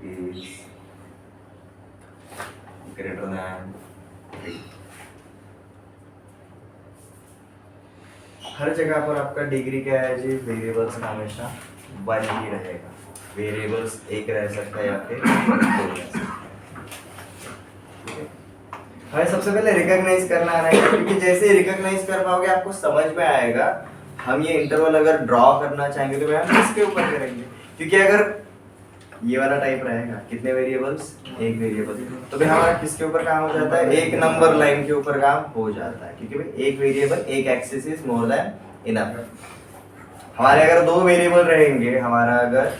is greater than 3। हर जगह पर आपका degree क्या है जी? Variables का हमेशा 1 ही रहेगा। Variables एक रह सकता है या फिर दो रह सकता है। हमें सबसे पहले रिकॉग्नाइज करना आना है, क्योंकि जैसे रिकॉग्नाइज कर पाओगे आपको समझ में आएगा हम ये इंटरवल अगर ड्रॉ करना चाहेंगे तो हम किसके ऊपर करेंगे, क्योंकि अगर ये वाला टाइप रहेगा कितने वेरिएबल्स, एक वेरिएबल, तो भाई हमारा किसके ऊपर काम हो जाता है, एक नंबर लाइन के ऊपर काम हो जाता है, क्योंकि भाई एक वेरिएबल एक axis is more than enough. हमारे अगर दो वेरिएबल रहेंगे, हमारा अगर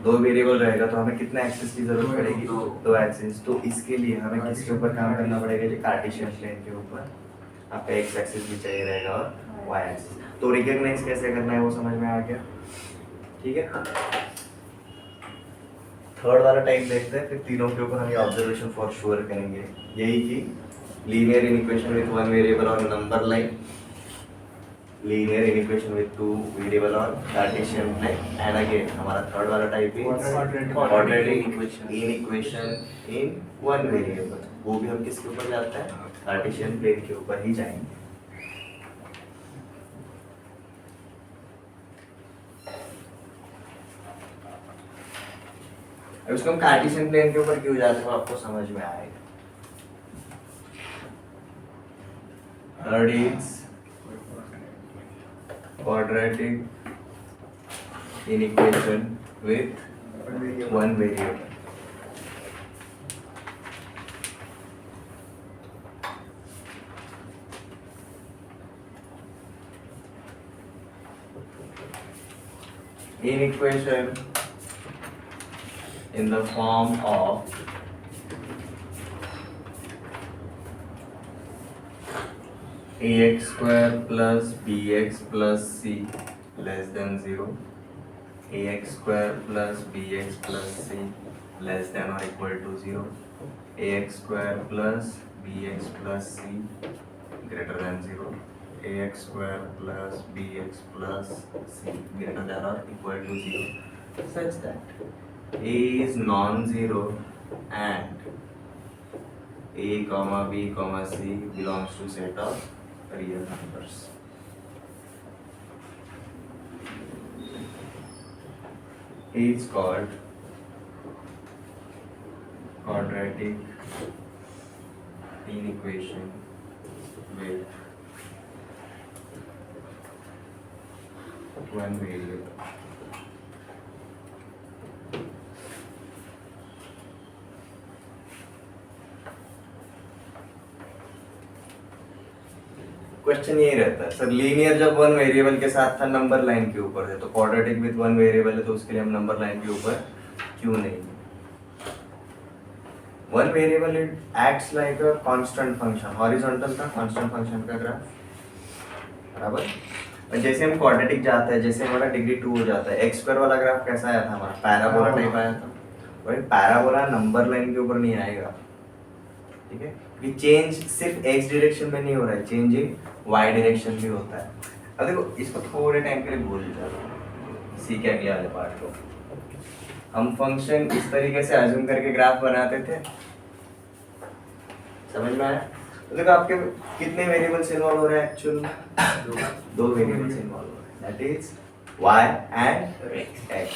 दो वेरिएबल रहेगा तो हमें कितना एक्सिस की जरूरत पड़ेगी, दो एक्सिस। तो इसके लिए हमें किसके ऊपर काम करना पड़ेगा, जो कार्टेशियन प्लेन के ऊपर आपका एक्स एक्सिस भी चाहिए रहेगा और वाई एक्सिस। तो रिकॉग्नाइज कैसे करना है वो समझ में आ गया, ठीक है। थर्ड वाला टाइप देखते हैं, फिर तीनों के ऊपर हम ये ऑब्जर्वेशन फॉर श्योर करेंगे, यही कि linear inequation with one variable और number line, linear inequation with two variable और कार्टेशियन प्लेन, एंड अगेन हमारा थर्ड वाला type is quadratic inequation in one variable. वो भी हम किसके ऊपर जाते हैं, कार्टेशियन प्लेन के ऊपर ही जाएंगे। अब इसको हम कार्टेशियन प्लेन के ऊपर क्यों जाते हैं आपको समझ में आएगा। Third is quadratic in equation with one variable. In equation in the form of ax square plus bx plus c less than 0, ax square plus bx plus c less than or equal to 0, ax square plus bx plus c greater than 0, ax square plus bx plus c greater than or equal to 0, such that a is non-zero and a comma b comma c belongs to set of real numbers. It's called quadratic inequation with one variable. Question यही रहता है sir, linear जब one variable के साथ था number line के ऊपर है, तो क्वाड्रेटिक विद वन वेरिएबल है तो उसके लिए हम नंबर लाइन के ऊपर क्यों नहीं। One variable it acts like a constant function, horizontal का कांस्टेंट फंक्शन का ग्राफ, बराबर। और जैसे हम क्वाड्रेटिक जाते हैं, जैसे हमारा डिग्री 2 हो जाता है, एक्स स्क्वायर वाला ग्राफ कैसा आया था हमारा, पैराबोला टाइप आया था। और पैराबोला नंबर लाइन के ऊपर नहीं आएगा, ठीक है, कि चेंज सिर्फ एक्स डायरेक्शन में नहीं हो रहा है, चेंज इन वाई डायरेक्शन भी होता है। अब देखो इसको थोड़े टाइम के लिए भूल जाओ, सीखे अगले वाले पार्ट को। हम फंक्शन इस तरीके से अज्यूम करके ग्राफ बनाते थे, समझ में आया। तो देखो आपके कितने वेरिएबल्स इन्वॉल्व हो रहे हैं एक्चुअल में, दो वेरिएबल्स इन्वॉल्व हो रहे हैं, that is y and x।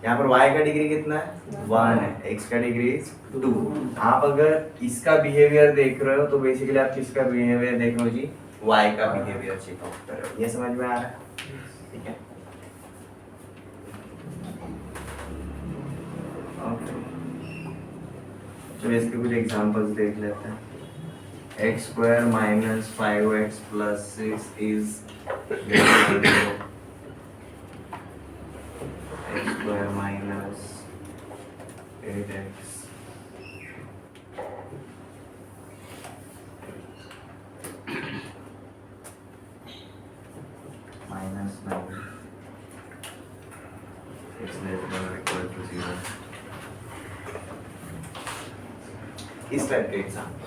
यहाँ पर y का डिग्री कितना है 1 है, x का डिग्री 2। आप अगर इसका बिहेवियर देख रहे हो तो बेसिकली आप किसका बिहेवियर देख रहे हो जी, y का बिहेवियर चेक आउट कर रहे हो। ये समझ में आ रहा है, ठीक है। चलो इसके कुछ एग्जांपल्स देख लेते हैं। x square minus 5x plus 6 is equal to 0. X square minus 8x minus 9 is less than or equal to 0. इस टाइप के एग्जाम्पल।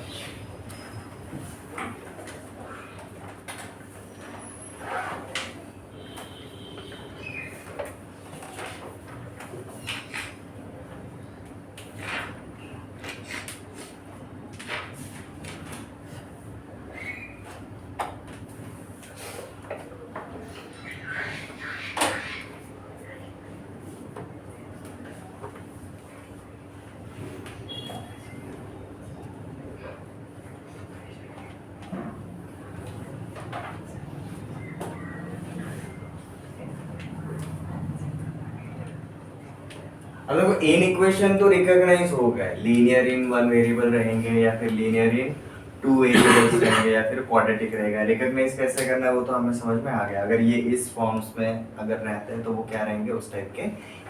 अब देखो इन इक्वेशन तो रिकॉग्नाइज हो गए, लीनियर इन वन वेरिएबल रहेंगे या फिर लीनियर इन टू वेरिएबल्स रहेंगे या फिर क्वाड्रेटिक रहेगा, रिकॉग्नाइज कैसे करना है वो तो हमें समझ में आ गया। अगर ये इस फॉर्म्स में अगर रहते हैं तो वो क्या रहेंगे, उस टाइप के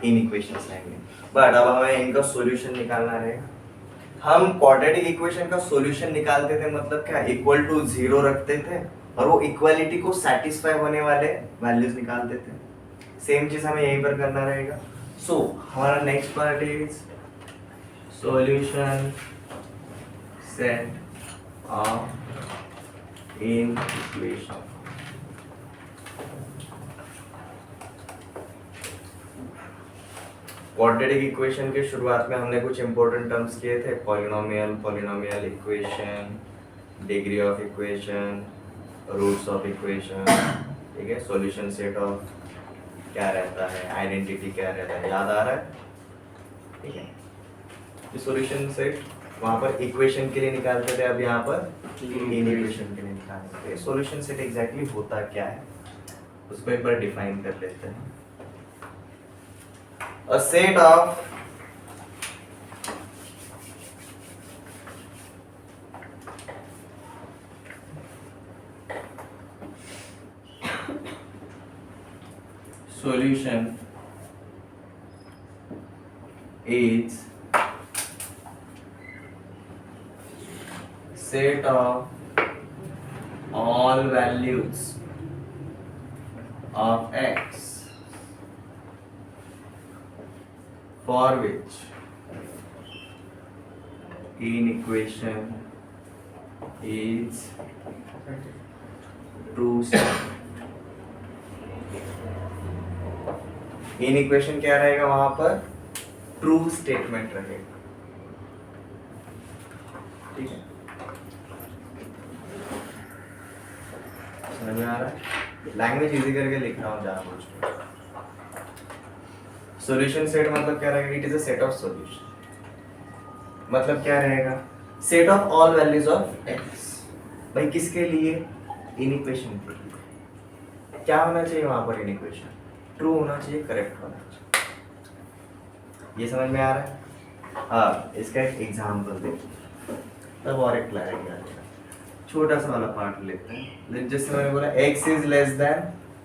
इन इक्वेशंस रहेंगे। बट अब हमें इनका सॉल्यूशन निकालना रहेगा। हम क्वाड्रेटिक इक्वेशन का सॉल्यूशन निकालते थे मतलब क्या, इक्वल टू जीरो रखते थे और वो इक्वालिटी को सेटिस्फाई होने वाले वैल्यूज निकालते थे। सेम चीज हमें यहीं पर करना रहेगा। सो हमारा next part is solution set of inequation. Quadratic equation के शुरुआत में हमने कुछ इंपॉर्टेंट टर्म्स किए थे, polynomial, polynomial equation, degree of equation, roots of equation, ठीक है। सॉल्यूशन सेट ऑफ क्या रहता है, आइडेंटिटी क्या रहता है, याद आ रहा है, ठीक है। ये सॉल्यूशन सेट वहां पर इक्वेशन के लिए निकालते थे, अब यहाँ पर इन इक्वेशन के लिए निकालते थे। सॉल्यूशन सेट एग्जैक्टली होता क्या है उसको एक बार डिफाइन कर लेते हैं। A set of solution is set of all values of x for which in equation is true statement। In equation क्या रहेगा वहां पर, ट्रू स्टेटमेंट रहेगा, ठीक है। समझ में आ रहा है, लैंग्वेज इजी करके लिख रहा हूं जानबूझ के। सॉल्यूशन सेट मतलब क्या रहेगा, it is a set of solution. मतलब क्या रहेगा, set of all values of x. भाई किसके लिए, इन इक्वेशन के लिए। क्या होना चाहिए वहां पर, इन इक्वेशन ट्रू होना चाहिए, करेक्ट होना चाहिए। ये समझ में आ रहा है। हाँ, इसका एक एग्जांपल देखो तब और एक क्लैरिटी आ जाएगा। छोटा सा वाला पार्ट लेते हैं, जैसे मैंने बोला x इज लेस देन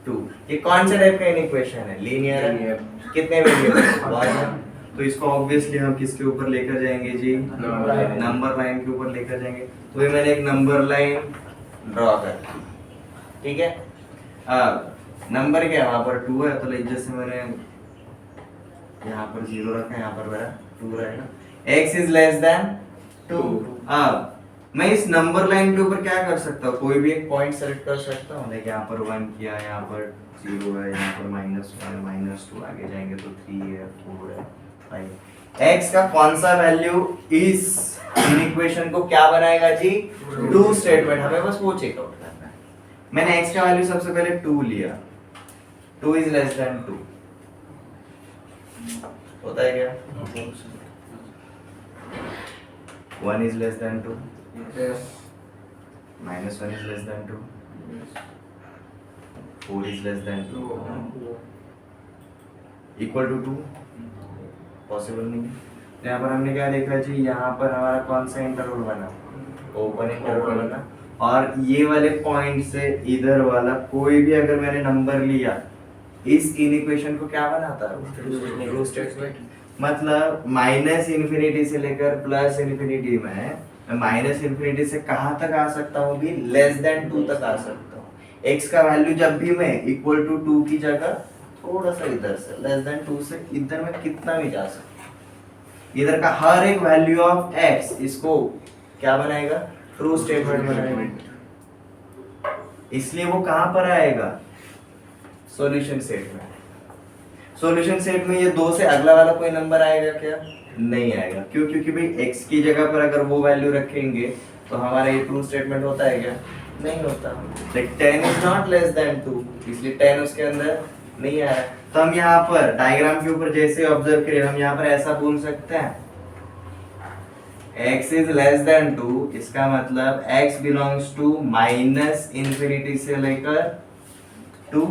2, ये कौन सा टाइप का इन इक्वेशन है, लीनियर है। कितने वेरिएबल, तो इसको ऑब्वियसली हम किसके ऊपर लेकर जाएंगे जी, नंबर लाइन के ऊपर लेकर जाएंगे। तो ये मैंने एक नंबर लाइन ड्रॉ कर दी, ठीक है। अब नंबर क्या है वहां पर 2 है, तो जैसे मैंने यहाँ पर 0 रखा है, यहाँ पर मेरा 2 रहेगा। x is less then 2। अब मैं इस नंबर लाइन के ऊपर क्या कर सकता हूँ, कोई भी एक पॉइंट सेलेक्ट कर सकता हूँ। देखिए यहाँ पर 1 किया, यहाँ पर 0 है, यहाँ पर -1 -2, आगे जाएंगे तो 3 है, 4 है, 5। x का कौन सा वैल्यू इस इन इक्वेशन को क्या बनाएगा जी, ट्रू स्टेटमेंट। हमें बस वो चेकआउट करना है। मैंने x का वैल्यू सबसे पहले 2 लिया, 2 इज लेस देन 2 होता है क्या, 1 is less then 2, -1 is less than 2, 4 is less than 2, equal to 2, possible नहीं है। यहाँ पर हमने क्या देखा जी, यहाँ पर हमारा कौन सा इंटरवल बना, ओपन इंटरवल बना, और ये वाले पॉइंट से इधर वाला कोई भी अगर मैंने नंबर लिया, इस इन इक्वेशन को क्या बनाता है, ट्रू स्टेटमेंट। मतलब -∞ से लेकर +∞ में माइनस इन्फिनिटी से कहाँ तक आ सकता हूँ भी, लेस देन 2 तक आ सकता हूँ। x का वैल्यू जब भी मैं इक्वल टू 2 की जगह थोड़ा सा इधर से लेस देन 2 से इधर में कितना भी जा सकता हूँ। इधर का हर एक वैल्यू ऑफ x इसको क्या बनाएगा, ट्रू स्टेटमेंट बनाएगा। इसलिए वो कहाँ पर आएगा, सॉल्यूशन सेट में। सॉल्यूशन सेट में ये 2 से अगला वाला कोई नंबर आएगा क्या, नहीं आएगा। क्यों, क्योंकि भाई x की जगह पर अगर वो वैल्यू रखेंगे तो हमारा ये ट्रू स्टेटमेंट होता है क्या, नहीं होता। Like 10 is not less than 2, इसलिए 10 उसके अंदर नहीं आ रहा है। तो हम यहाँ पर डायग्राम के ऊपर जैसे ऑब्जर्व करें, हम यहाँ पर ऐसा बोल सकते हैं x इज लेस देन 2, इसका मतलब x बिलोंग्स टू -∞ से लेकर 2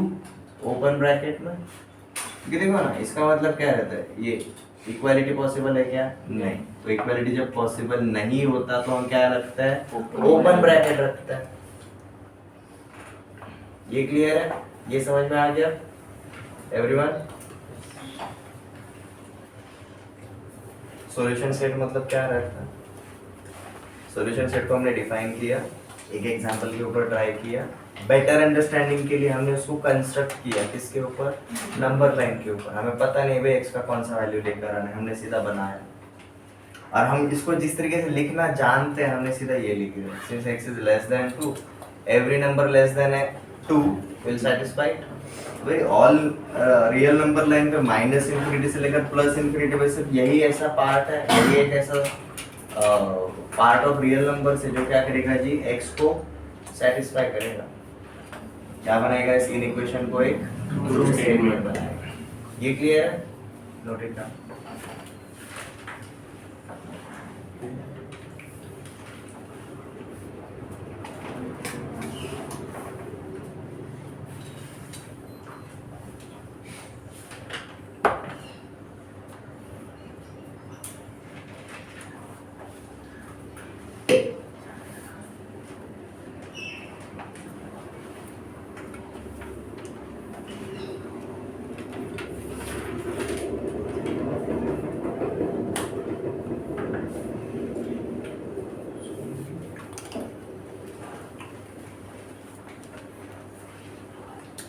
ओपन ब्रैकेट में। देखो ना, इसका मतलब क्या रहता है, ये इक्वालिटी पॉसिबल है क्या? नहीं। तो इक्वालिटी जब पॉसिबल नहीं होता तो हम क्या रखते हैं? ओपन ब्रैकेट रखते हैं। ये क्लियर है? ये समझ में आ गया एवरीवन? सॉल्यूशन सेट मतलब क्या रहता है? सॉल्यूशन सेट को हमने डिफाइन किया, एक एग्जांपल के ऊपर ट्राई किया, बेटर अंडरस्टैंडिंग के लिए हमने उसको कंस्ट्रक्ट किया। किसके ऊपर? नंबर लाइन के ऊपर। हमें पता नहीं भाई एक्स का कौन सा वैल्यू लेकर आना है, हमने सीधा बनाया। और हम इसको जिस तरीके से लिखना जानते हैं हमने सीधा ये लिख दिया, since x is less then 2 every number less than 2 will satisfied. भाई ऑल रियल नंबर लाइन पे माइनस इंफिनिटी से लेकर प्लस इंफिनिटी पे सिर्फ यही ऐसा पार्ट है, यही एक ऐसा पार्ट ऑफ रियल नंबर से जो क्या करेगा जी? x को सेटिस्फाई करेगा। क्या बनाएगा? इस इक्वेशन को एक ट्रू स्टेटमेंट बनाएगा। ये क्लियर है? Note it down.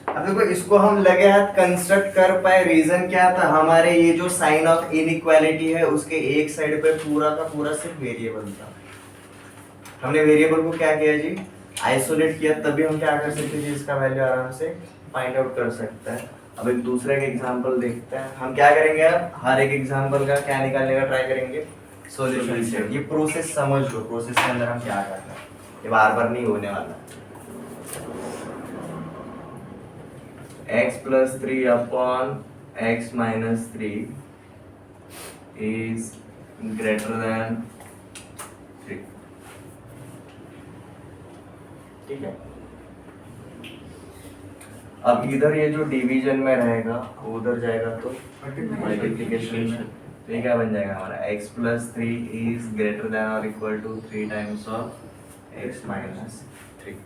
अब देखो इसको हम लगे हाथ कंस्ट्रक्ट कर पाए, रीजन क्या था? हमारे ये जो साइन ऑफ इनइक्वालिटी है उसके एक साइड पे पूरा का पूरा सिर्फ वेरिएबल था। हमने वेरिएबल को क्या किया जी? आइसोलेट किया, तभी हम क्या कर सकते जी? इसका वैल्यू आराम से फाइंड आउट कर सकते हैं। अब एक दूसरे का एग्जांपल देखते हैं। हम क्या करेंगे? अब हर एक एग्जांपल का क्या निकालने का ट्राई करेंगे? Solution set. ये प्रोसेस समझ लो, प्रोसेस के अंदर हम क्या करना है, ये बार बार नहीं होने वाला। x plus 3 upon x minus 3 is greater than 3। ठीक है। अब इधर ये जो डिवीजन में रहेगा वो उधर जाएगा तो मल्टीप्लिकेशन। तो ये क्या बन जाएगा हमारा? x plus 3 is greater than or equal to 3 times of x minus 3।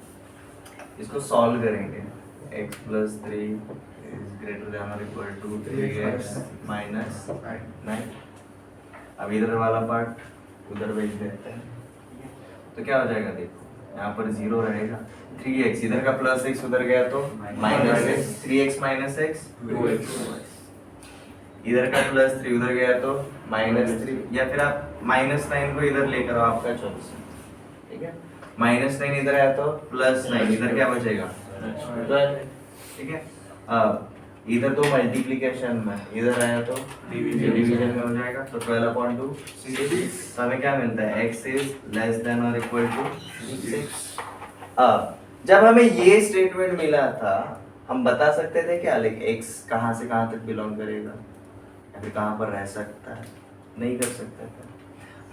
इसको सॉल्व करेंगे। x plus 3 is greater than or equal to 3x minus 9। अब इधर वाला पार्ट उधर भेज देते हैं तो क्या हो जाएगा? देखो यहाँ पर 0 रहेगा, 3x इधर का प्लस x उधर गया तो minus x, 3x minus x 2x, इधर का प्लस 3 उधर गया तो माइनस 3, या फिर आप माइनस 9 को इधर लेकर आओ, आपका चॉइस। ठीक है, माइनस 9 इधर आया तो प्लस 9, इधर क्या बचेगा? ठीक है। अब इधर तो मल्टीप्लिकेशन में, इधर आया तो डिवीजन में हो जाएगा। तो 12/2 तो हमें क्या मिलता है? x इज लेस देन और इक्वल टू 6। अब जब हमें ये स्टेटमेंट मिला था हम बता सकते थे क्या, लाइक x कहाँ से कहाँ तक बिलोंग करेगा या फिर कहाँ पर रह सकता है? नहीं कर सकता था।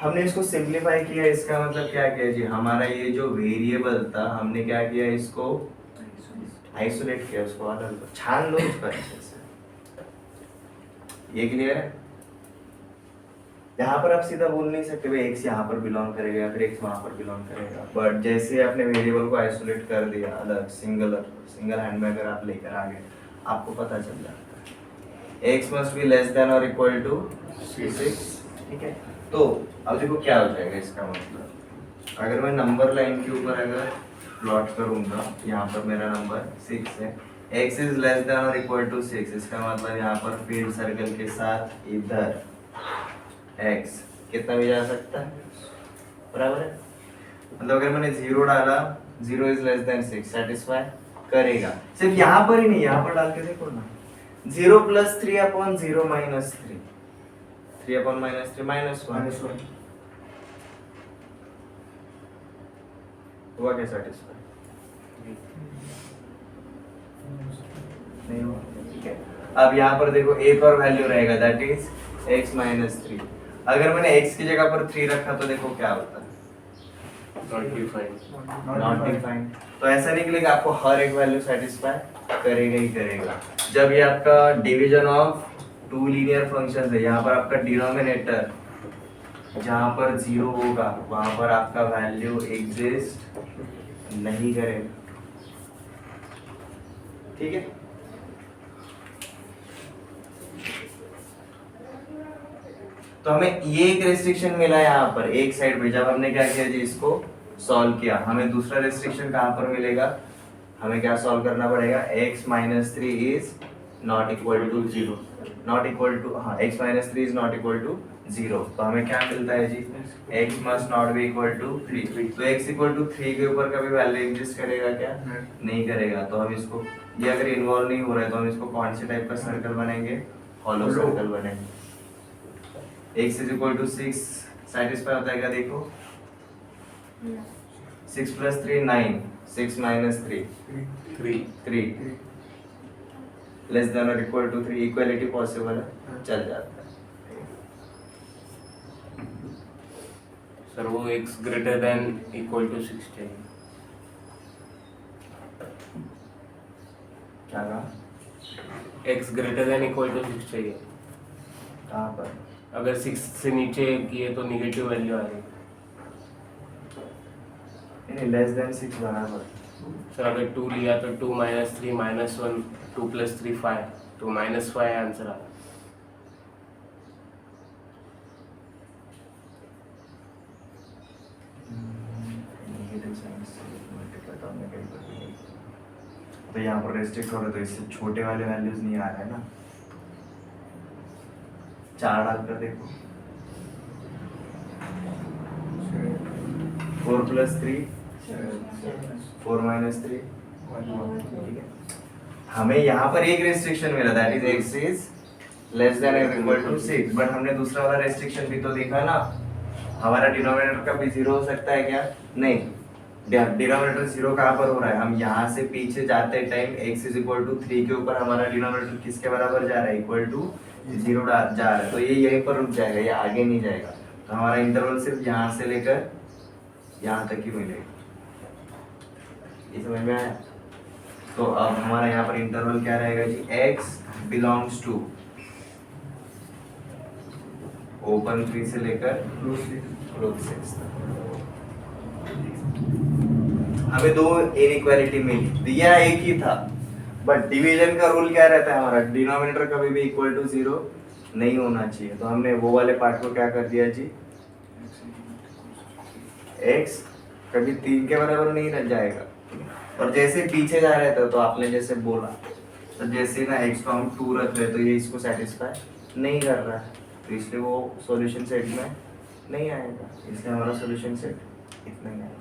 हमने इसको सिंप्लीफाई किया। इसका मतलब क्या किया जी? हमारा ये जो वेरिएबल था हमने क्या किया? इसको आइसोलेट किया, उसको अलग छान लो उसको अच्छे से। ये क्लियर है? यहाँ पर आप सीधा बोल नहीं सकते भाई x यहाँ पर बिलोंग करेगा या फिर x वहाँ पर बिलोंग करेगा। बट जैसे आपने वेरिएबल को आइसोलेट कर दिया अलग, सिंगल हैंड में अगर आप लेकर आ गए आपको पता चल जाता है x must be less than और इक्वल टू 6। ठीक है। तो अब देखो क्या हो जाएगा इसका मतलब, अगर मैं नंबर लाइन के ऊपर अगर प्लॉट करूंगा, यहाँ पर मेरा नंबर 6 है, x इज लेस देन और इक्वल टू 6, इसका मतलब यहाँ पर फील्ड सर्कल के साथ इधर x कितना भी जा सकता है, बराबर है। मतलब अगर मैंने 0 डाला, 0 इज लेस देन 6 सेटिस्फाई करेगा। सिर्फ यहाँ पर ही नहीं, यहाँ पर डाल के देखो ना, 0 plus 3 upon 0 minus 3, 3 upon minus 3 -1 हुआ क्या? सेटिस्फाई नहीं हुआ। ठीक है। अब यहाँ पर देखो एक और वैल्यू रहेगा, दैट इज x माइनस 3। अगर मैंने x की जगह पर 3 रखा तो देखो क्या होता है? Not defined. तो ऐसा नहीं कि आपको हर एक वैल्यू सेटिस्फाई करेगा ही करेगा। जब ये आपका division of two linear functions है, यहाँ पर आपका डिनोमिनेटर जहाँ पर 0 होगा वहां पर आपका वैल्यू एग्जिस्ट नहीं करेगा, ठीक है। तो हमें ये एक रेस्ट्रिक्शन मिला यहाँ पर एक साइड पे, जब हमने क्या किया जी इसको सॉल्व किया। हमें दूसरा रेस्ट्रिक्शन कहाँ पर मिलेगा, हमें क्या सॉल्व करना पड़ेगा, x minus three is not equal to zero, not equal to, हाँ x minus three is not equal to zero. तो हमें क्या मिलता है जी, x must not be equal to three. तो x इक्वल टू थ्री के ऊपर कभी वैल्यू एग्जिस्ट करेगा क्या, नहीं करेगा। तो हम इसको, ये अगर इन्वॉल्व नहीं हो रहा है तो हम इसको कौन से टाइप का सर्कल बनेंगे, हॉलो सर्कल बनेंगे। x is equal to 6 satisfy होता है क्या, देखो 6 प्लस 3 9, 6 माइनस 3 3 लेस देन और इक्वल टू 3, इक्वालिटी पॉसिबल है, चल जाता है। सर वो x greater than equal to 6 चाहिए। क्या कहा, x greater than equal to 6 चाहिए। कहाँ पर, अगर 6 से नीचे किए तो नेगेटिव वैल्यू आ रही। नहीं लेस देन 6 बराबर। सर अगर 2 लिया तो 2 माइनस 3 माइनस 1, 2 प्लस 3 5, तो -5 आंसर आ रहा। तो यहाँ पर रेस्ट्रिक्ट हो रहा है तो इससे छोटे वाले वैल्यूज नहीं आ रहे हैं ना, 4 डालकर देखो, 4 प्लस 3 4 माइनस 3, ठीक है। हमें यहाँ पर एक रेस्ट्रिक्शन मिला, that is x is less than और इक्वल टू 6, बट हमने दूसरा वाला रेस्ट्रिक्शन भी तो देखा ना, हमारा डिनोमिनेटर का भी 0 हो सकता है क्या, नहीं, डिनोमिनेटर 0 कहाँ पर हो रहा है, हम यहाँ से पीछे जाते time x is equal to 3 के ऊपर हमारा डिनोमिनेटर किसके बराबर जा रहा है, इक्वल टू 0 जा रहा है, तो ये यहीं पर रुक जाएगा, ये आगे नहीं जाएगा। तो हमारा इंटरवल सिर्फ यहाँ से लेकर यहाँ तक ही मिलेगा, ये समझ में आया। तो अब हमारा यहाँ पर इंटरवल क्या रहेगा जी, x बिलोंग्स टू ओपन 3 से लेकर क्लोज 6 तक। हमें दो इनइक्वालिटी मिली, दिया एक ही था, बट डिवीजन का रूल क्या रहता है हमारा, डिनोमिनेटर कभी भी इक्वल टू 0 नहीं होना चाहिए। तो हमने वो वाले पार्ट को क्या कर दिया जी, x कभी 3 के बराबर नहीं रह जाएगा, और जैसे पीछे जा रहे थे तो आपने जैसे बोला, तो जैसे ना x को हम 2 रख रहे तो ये इसको सेटिस्फाई नहीं कर रहा है, तो इसलिए वो सॉल्यूशन सेट में नहीं आएगा, इसलिए हमारा सॉल्यूशन सेट इतना ही आएगा।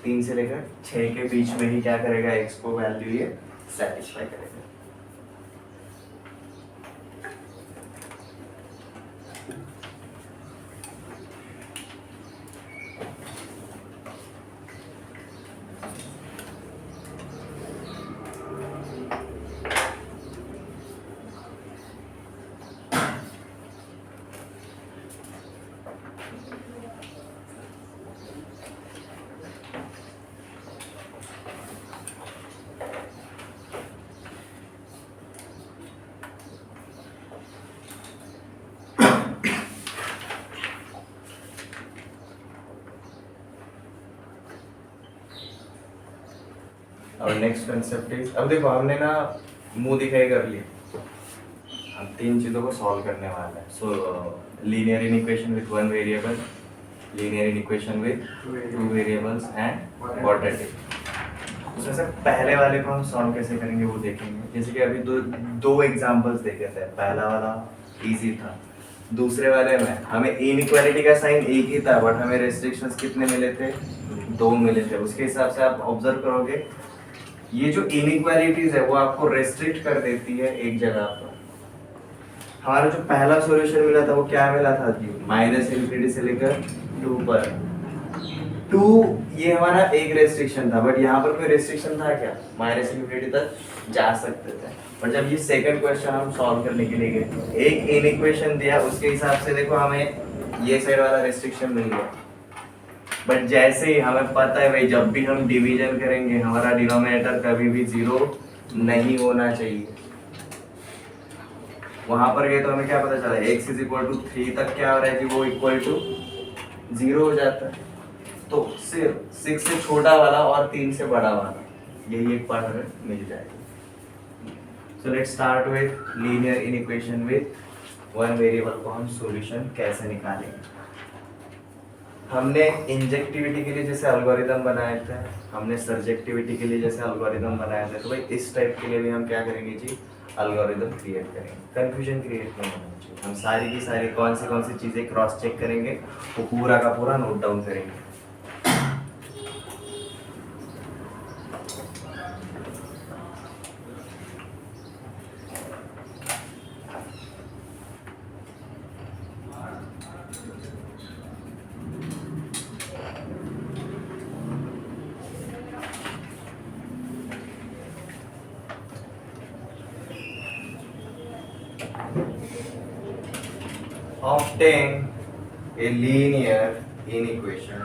3 से लेकर 6 के बीच में ही क्या करेगा, x को वैल्यू ये सेटिस्फाई करेगा। और नेक्स्ट कंसेप्ट इज, अब देखो हमने ना मुंह दिखाई कर लिया, हम 3 चीजों को सॉल्व करने वाले हैं। सो linear equation with 1 variable, linear equation with 2 variables and quadratic. उसमें से पहले वाले को हम सॉल्व कैसे करेंगे वो देखेंगे। जैसे कि अभी दो एग्जांपल्स देखे थे, पहला वाला इजी था, दूसरे वाले में हमें इनइक्वालिटी का साइन एक ही था, बट हमें रेस्ट्रिक्शंस कितने मिले थे, 2 मिले थे। उसके हिसाब से आप ऑब्जर्व करोगे ये जो इनइक्वालिटीज है वो आपको रेस्ट्रिक्ट कर देती है एक जगह पर। हमारा जो पहला सॉल्यूशन मिला था वो क्या मिला था जी, -∞ से लेकर 2 पर। 2 ये हमारा एक रेस्ट्रिक्शन था, बट यहाँ पर कोई रेस्ट्रिक्शन था क्या, -∞ तक जा सकते थे। और जब ये सेकंड क्वेश्चन हम सॉल्व करने के लिए गए, एक इनइक्वेशन दिया, उसके हिसाब से देखो हमें ये साइड वाला रेस्ट्रिक्शन मिल गया। बट जैसे ही हमें पता है भाई जब भी हम डिवीजन करेंगे हमारा डिनोमिनेटर कभी भी 0 नहीं होना चाहिए, वहां पर गए तो हमें क्या पता चला, x इज इक्वल टू 3 तक क्या हो रहा है जी, वो इक्वल टू 0 हो जाता है। तो सिर्फ 6 से छोटा वाला और 3 से बड़ा वाला, यही एक पार्ट हमें मिल जाएगा। सो let's start with linear inequation with one variable को हम सॉल्यूशन कैसे निकालेंगे। हमने इंजेक्टिविटी के लिए जैसे एल्गोरिदम बनाए थे, हमने सर्जेक्टिविटी के लिए जैसे एल्गोरिदम बनाए थे, तो भाई इस टाइप के लिए भी हम क्या करेंगे जी, एल्गोरिदम क्रिएट करेंगे। कंफ्यूजन क्रिएट नहीं होना चाहिए, हम सारी की सारी कौन सी चीज़ें क्रॉस चेक करेंगे, वो पूरा का पूरा नोट डाउन करेंगे। Obtain a linear inequation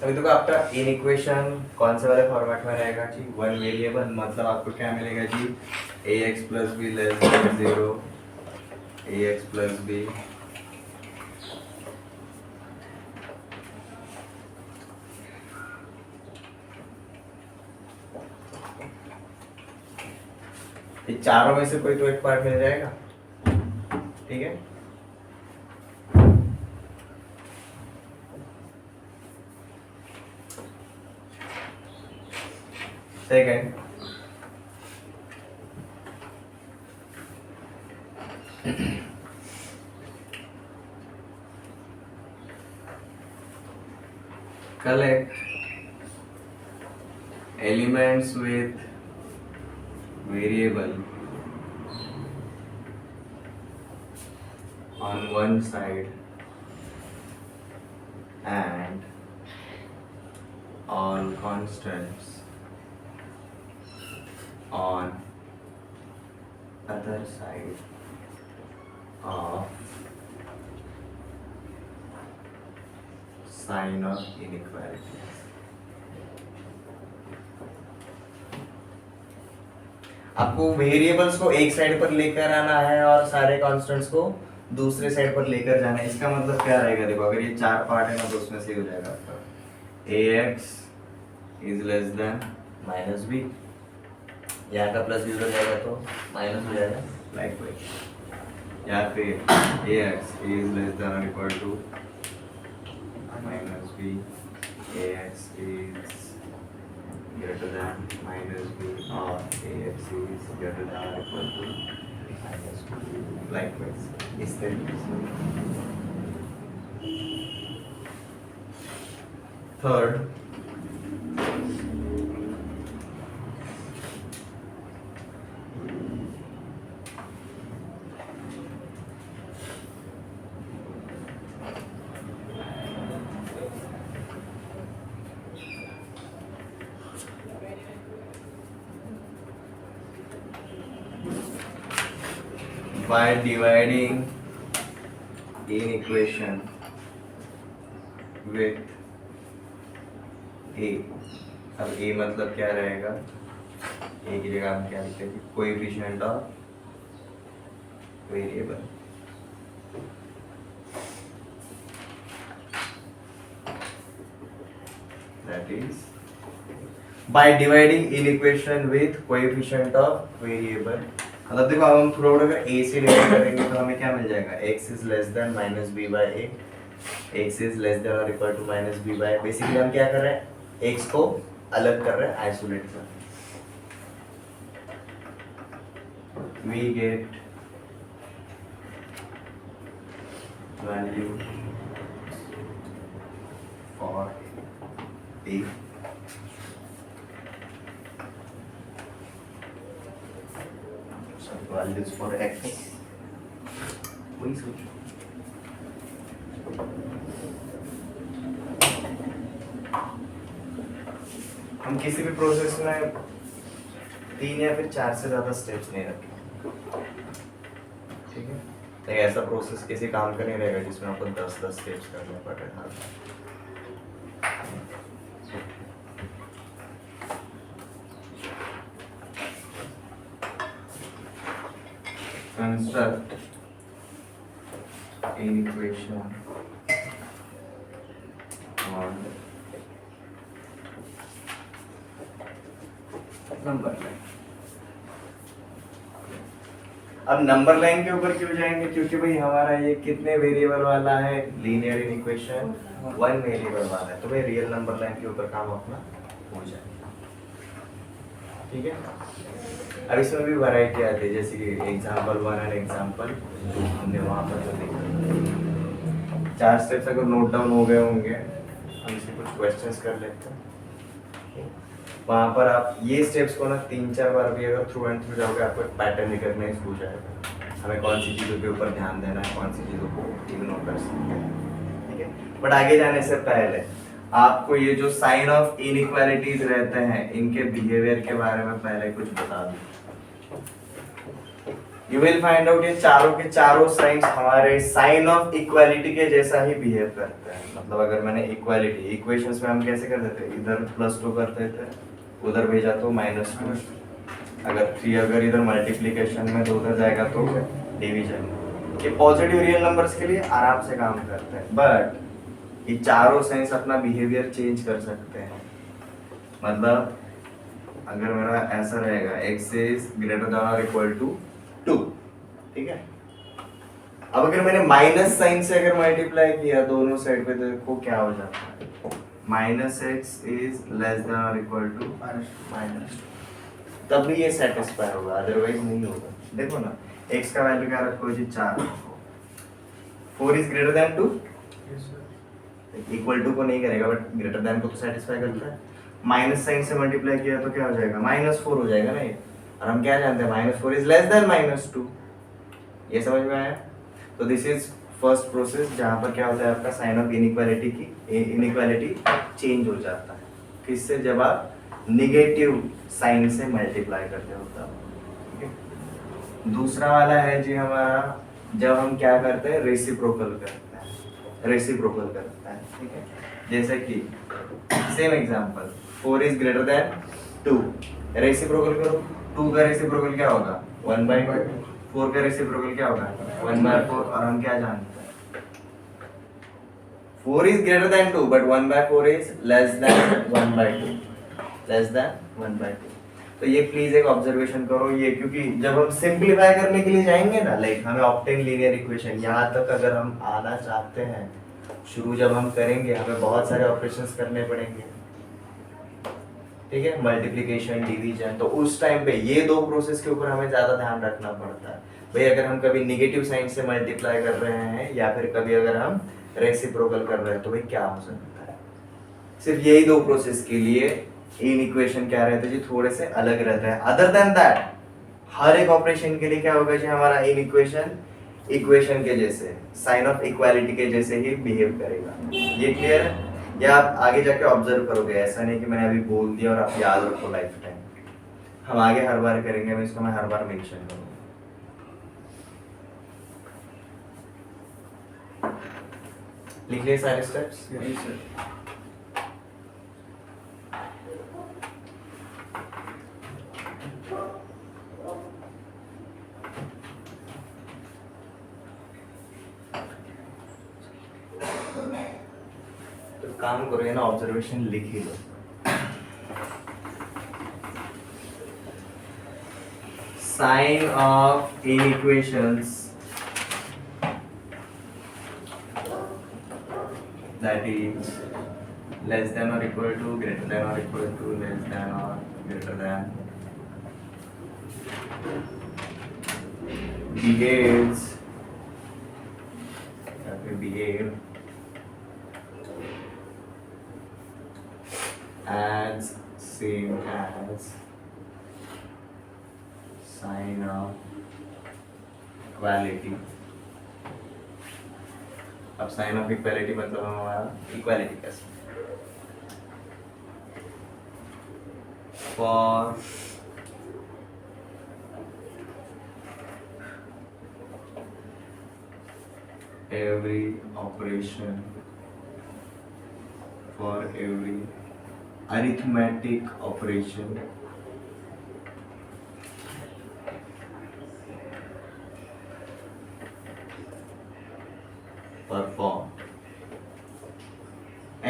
अभी देखो आपका इनइक्वेशन कौन से वाले फॉर्मेट में रहेगा जी, वन वेरिएबल, मतलब आपको क्या मिलेगा जी, ax plus b less than 0, ax plus b ये चारों में से कोई तो एक पार्ट मिल जाएगा, ठीक है। Second, collect elements with variable on one side and all constants on other side of sign of inequality. आपको वेरिएबल्स को एक साइड पर लेकर आना है और सारे कांस्टेंट्स को दूसरे साइड पर लेकर जाना है। इसका मतलब क्या रहेगा, देखो अगर ये चार पार्ट है ना तो उसमें से हो जाएगा आपका ax is less than minus b, यहाँ का प्लस जीरो जाएगा तो माइनस हो जाएगा, लाइकवाइज या फिर ax इज लेस देन और equal to minus b, ax is greater than minus b or ax is greater than or equal to minus b. Likewise, इस तरीके से। Third, by dividing inequation with a, अब a मतलब क्या रहेगा, a की जगह हम क्या लिखते हैं, coefficient of variable, that is by dividing inequation with coefficient of variable। मतलब देखो अब हम थ्रू अगर a से डिवाइड करेंगे तो हमें क्या मिल जाएगा, x is less than minus b by a, x is less than और equal to minus b by. Basically हम क्या कर रहे हैं, x को अलग कर रहे हैं, आइसोलेट कर रहे हैं। We get value for a, values for x, वही सोचो। हम किसी भी प्रोसेस में 3 या फिर 4 से ज्यादा स्टेप्स नहीं रखें, ठीक है। तो ऐसा प्रोसेस किसी काम का नहीं रहेगा जिसमें आपको 10 स्टेप्स करने पड़े। हाँ construct an equation on number line. अब नंबर लाइन के ऊपर क्यों जाएंगे, क्योंकि भाई हमारा ये कितने वेरिएबल वाला है, लीनियर इक्वेशन 1 वेरिएबल वाला है, तो भाई रियल नंबर लाइन के ऊपर काम अपना हो जाएगा। ठीक है, अब इसमें भी वैरायटी आती है, जैसे कि एग्जांपल 1 एंड एग्जांपल 2 हमने वहां पर जो देखा। 4 स्टेप्स अगर नोट डाउन हो गए होंगे, हम इसे कुछ क्वेश्चंस कर लेते हैं। वहां पर आप ये स्टेप्स को ना 3-4 बार भी अगर थ्रू एंड थ्रू जाओगे, आपको एक पैटर्न रिकॉग्नाइज हो जाएगा, हमें कौन सी चीज़ों के ऊपर ध्यान देना है, कौन सी चीज़ों को इग्नोर कर सकते हैं। ठीक है, बट आगे जाने से पहले आपको ये जो साइन ऑफ इनइक्वालिटीज रहते हैं, इनके बिहेवियर के बारे में पहले कुछ बता दूं। यू विल फाइंड आउट ये चारों के चारों साइंस हमारे साइन ऑफ इक्वालिटी के जैसा ही बिहेव करते हैं। मतलब अगर मैंने इक्वालिटी इक्वेशंस में हम कैसे करते थे, इधर +2 करते थे, उधर भेजा तो -2, अगर 3 अगर इधर मल्टीप्लिकेशन में तो उधर जाएगा तो डिवीजन। ये पॉजिटिव रियल नंबर्स के लिए आराम से काम करते हैं, बट ये चारों साइंस अपना बिहेवियर चेंज कर सकते हैं। मतलब अगर मेरा ऐसा रहेगा x इज ग्रेटर देन और इक्वल टू 2, ठीक है। अब अगर मैंने माइनस साइन से अगर मल्टीप्लाई किया दोनों साइड पे, तो देखो क्या हो जाता है, -x इज लेस देन और इक्वल टू -2, तब भी ये सेटिस्फाई होगा, अदरवाइज नहीं होगा। देखो ना, x का वैल्यू क्या रखो जी 4, 4 is greater than 2, equal to को नहीं करेगा बट ग्रेटर देन को तो सेटिस्फाई करता है। माइनस साइन से मल्टीप्लाई किया तो क्या हो जाएगा, -4 हो जाएगा ना ये, और हम क्या जानते हैं -4 इज लेस देन -2। ये समझ में आया? तो दिस इज फर्स्ट प्रोसेस जहां पर क्या होता है, आपका साइन ऑफ इनइक्वालिटी चेंज हो जाता है। किससे? जब आप निगेटिव साइन से मल्टीप्लाई करते हो तब। ठीक है, दूसरा वाला है जी हमारा, जब हम क्या करते हैं, रेसिप्रोकल करते हैं, रेसिप्रोकल करता है। ठीक है, जैसे कि same example 4 is greater than 2, reciprocal करो, 2 का रेसिप्रोकल क्या होगा 1/2, 4 का रेसिप्रोकल क्या होगा 1/4, और हम क्या जानते हैं 4 is greater than 2 but 1/4 is less than 1/2, less than 1/2। तो ये प्लीज एक ऑब्जर्वेशन करो ये, क्योंकि जब हम सिंपलीफाई करने के लिए जाएंगे ना, लाइक हमें ऑब्टेन लीनियर इक्वेशन, यहाँ तक अगर हम आना चाहते हैं, शुरू जब हम करेंगे हमें बहुत सारे ऑपरेशंस करने पड़ेंगे। ठीक है, मल्टीप्लिकेशन, डिवीजन, तो उस टाइम पे ये दो प्रोसेस के ऊपर हमें ज्यादा ध्यान रखना पड़ता है। भाई अगर हम कभी निगेटिव साइन से मल्टीप्लाई कर रहे हैं या फिर कभी अगर हम रेसिप्रोकल कर रहे हैं, तो भाई क्या हो सकता है। सिर्फ यही दो प्रोसेस के लिए इन इक्वेशन क्या रहते हैं जी, थोड़े से अलग रहता है। अदर देन दैट हर एक ऑपरेशन के लिए क्या होगा जी, हमारा इन इक्वेशन के जैसे, साइन ऑफ इक्वालिटी के जैसे ही बिहेव करेगा। ये क्लियर है? या आप आगे जाके ऑब्जर्व करोगे, ऐसा नहीं कि मैंने अभी बोल दिया और आप याद रखो लाइफ टाइम। हम आगे हर बार करेंगे, मैं इसको हर बार मेंशन करूंगा। लिख लिए सारे स्टेप्स? तो काम करो, ये ना ऑब्जर्वेशन लिख ही लो। Sign of inequations that is less than or equal to, greater than or equal to, less than or greater than, behaves behave as same as sign of equality। अब साइन ऑफ इक्वालिटी मतलब हमारा equality कैसे, for every operation, for every arithmetic operation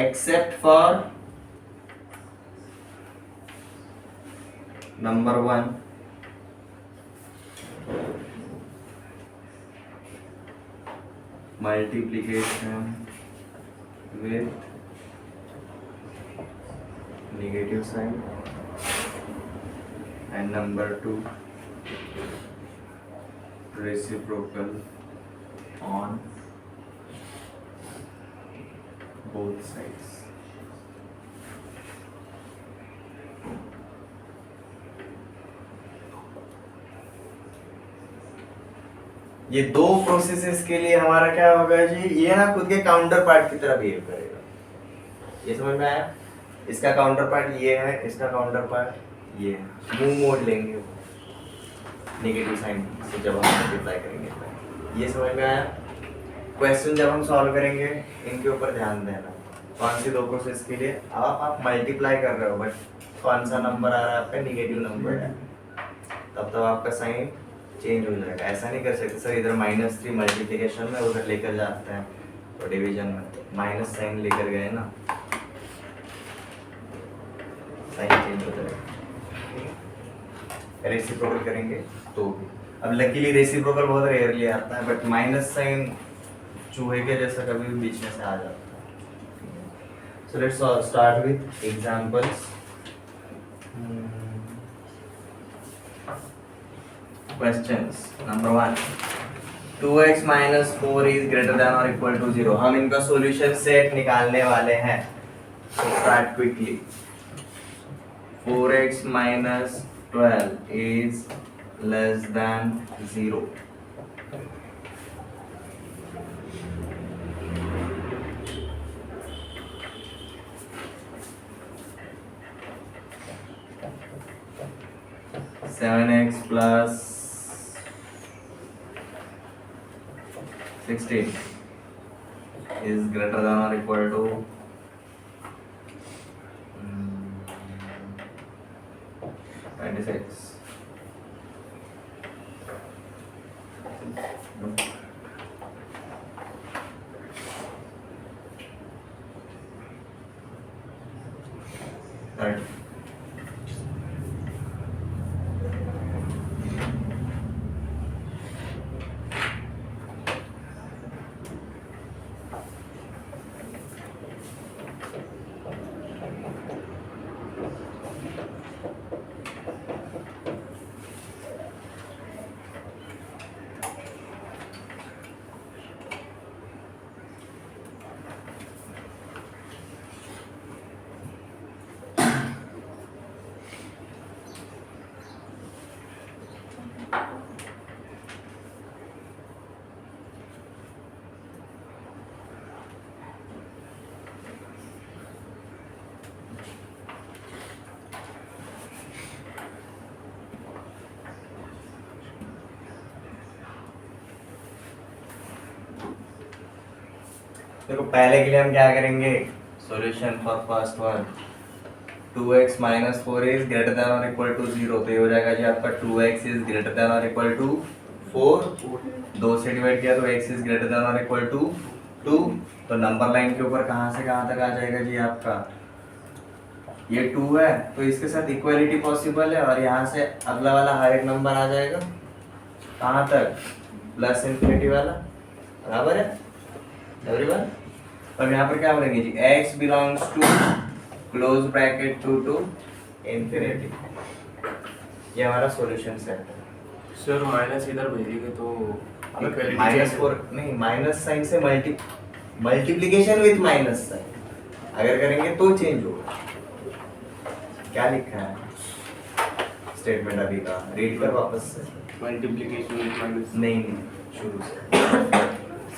except for number 1, multiplication with negative sign, and number 2, reciprocal on both sides. ये दो processes के लिए हमारा क्या होगा जी, ये ना खुद के काउंटर पार्ट की तरह बिहेव करेगा। ये समझ में आया? इसका काउंटर पार्ट ये है, इसका काउंटर पार्ट ये है। मुंह मोड़ लेंगे वो नेगेटिव साइन से जब हम मल्टीप्लाई करेंगे। ये समझ में आया? क्वेश्चन जब हम सॉल्व करेंगे इनके ऊपर ध्यान देना। कौन सी दो प्रोसेस के लिए? आप मल्टीप्लाई कर रहे हो बट कौन सा नंबर आ रहा है आपका? नेगेटिव नंबर है, तब तो आपका साइन चेंज हो जाएगा। ऐसा नहीं कर सकते सर इधर -3 मल्टीप्लिकेशन में उधर लेकर जाते हैं तो डिवीजन में माइनस साइन लेकर गए ना, साइन चेंज हो जाएगा। रेसिप्रोकल करेंगे तो भी, अब लकीली रेसिप्रोकल बहुत रेयरली आता है बट माइनस साइन चूहे के जैसा कभी भी बीच में से आ जाता है। सो let's start with examples. Questions number 1, 2x minus 4 is greater than or equal to 0। हम इनका सॉल्यूशन सेट निकालने वाले हैं, so start quickly। 4x minus 12 is less than 0। Seven x plus 16 is greater than or equal to 26। Third। देखो पहले के लिए हम क्या करेंगे, solution for first one, 2x minus 4 is greater than और इक्वल टू 0। तो ये हो जाएगा जी आपका 2x इज ग्रेटर देन और इक्वल टू 4। 2 से डिवाइड किया तो x इज ग्रेटर देन और इक्वल टू 2। तो नंबर लाइन के ऊपर कहाँ से कहाँ तक आ जाएगा जी आपका, ये 2 है तो इसके साथ इक्वलिटी पॉसिबल है और यहाँ से अगला वाला हर एक नंबर आ जाएगा कहाँ तक, प्लस इन्फिनिटी वाला। बराबर है एवरीवन? अब यहाँ पर क्या बोलेंगे जी, x belongs to close bracket to infinity. ये हमारा सॉल्यूशन सेट है। सर माइनस इधर भेजेंगे तो -4 नहीं, माइनस साइन से मल्टीप्लिकेशन विथ माइनस साइन अगर करेंगे तो चेंज होगा। क्या लिखा है स्टेटमेंट अभी का, रीड कर वापस से। मल्टीप्लिकेशन विथ माइनस नहीं शुरू से।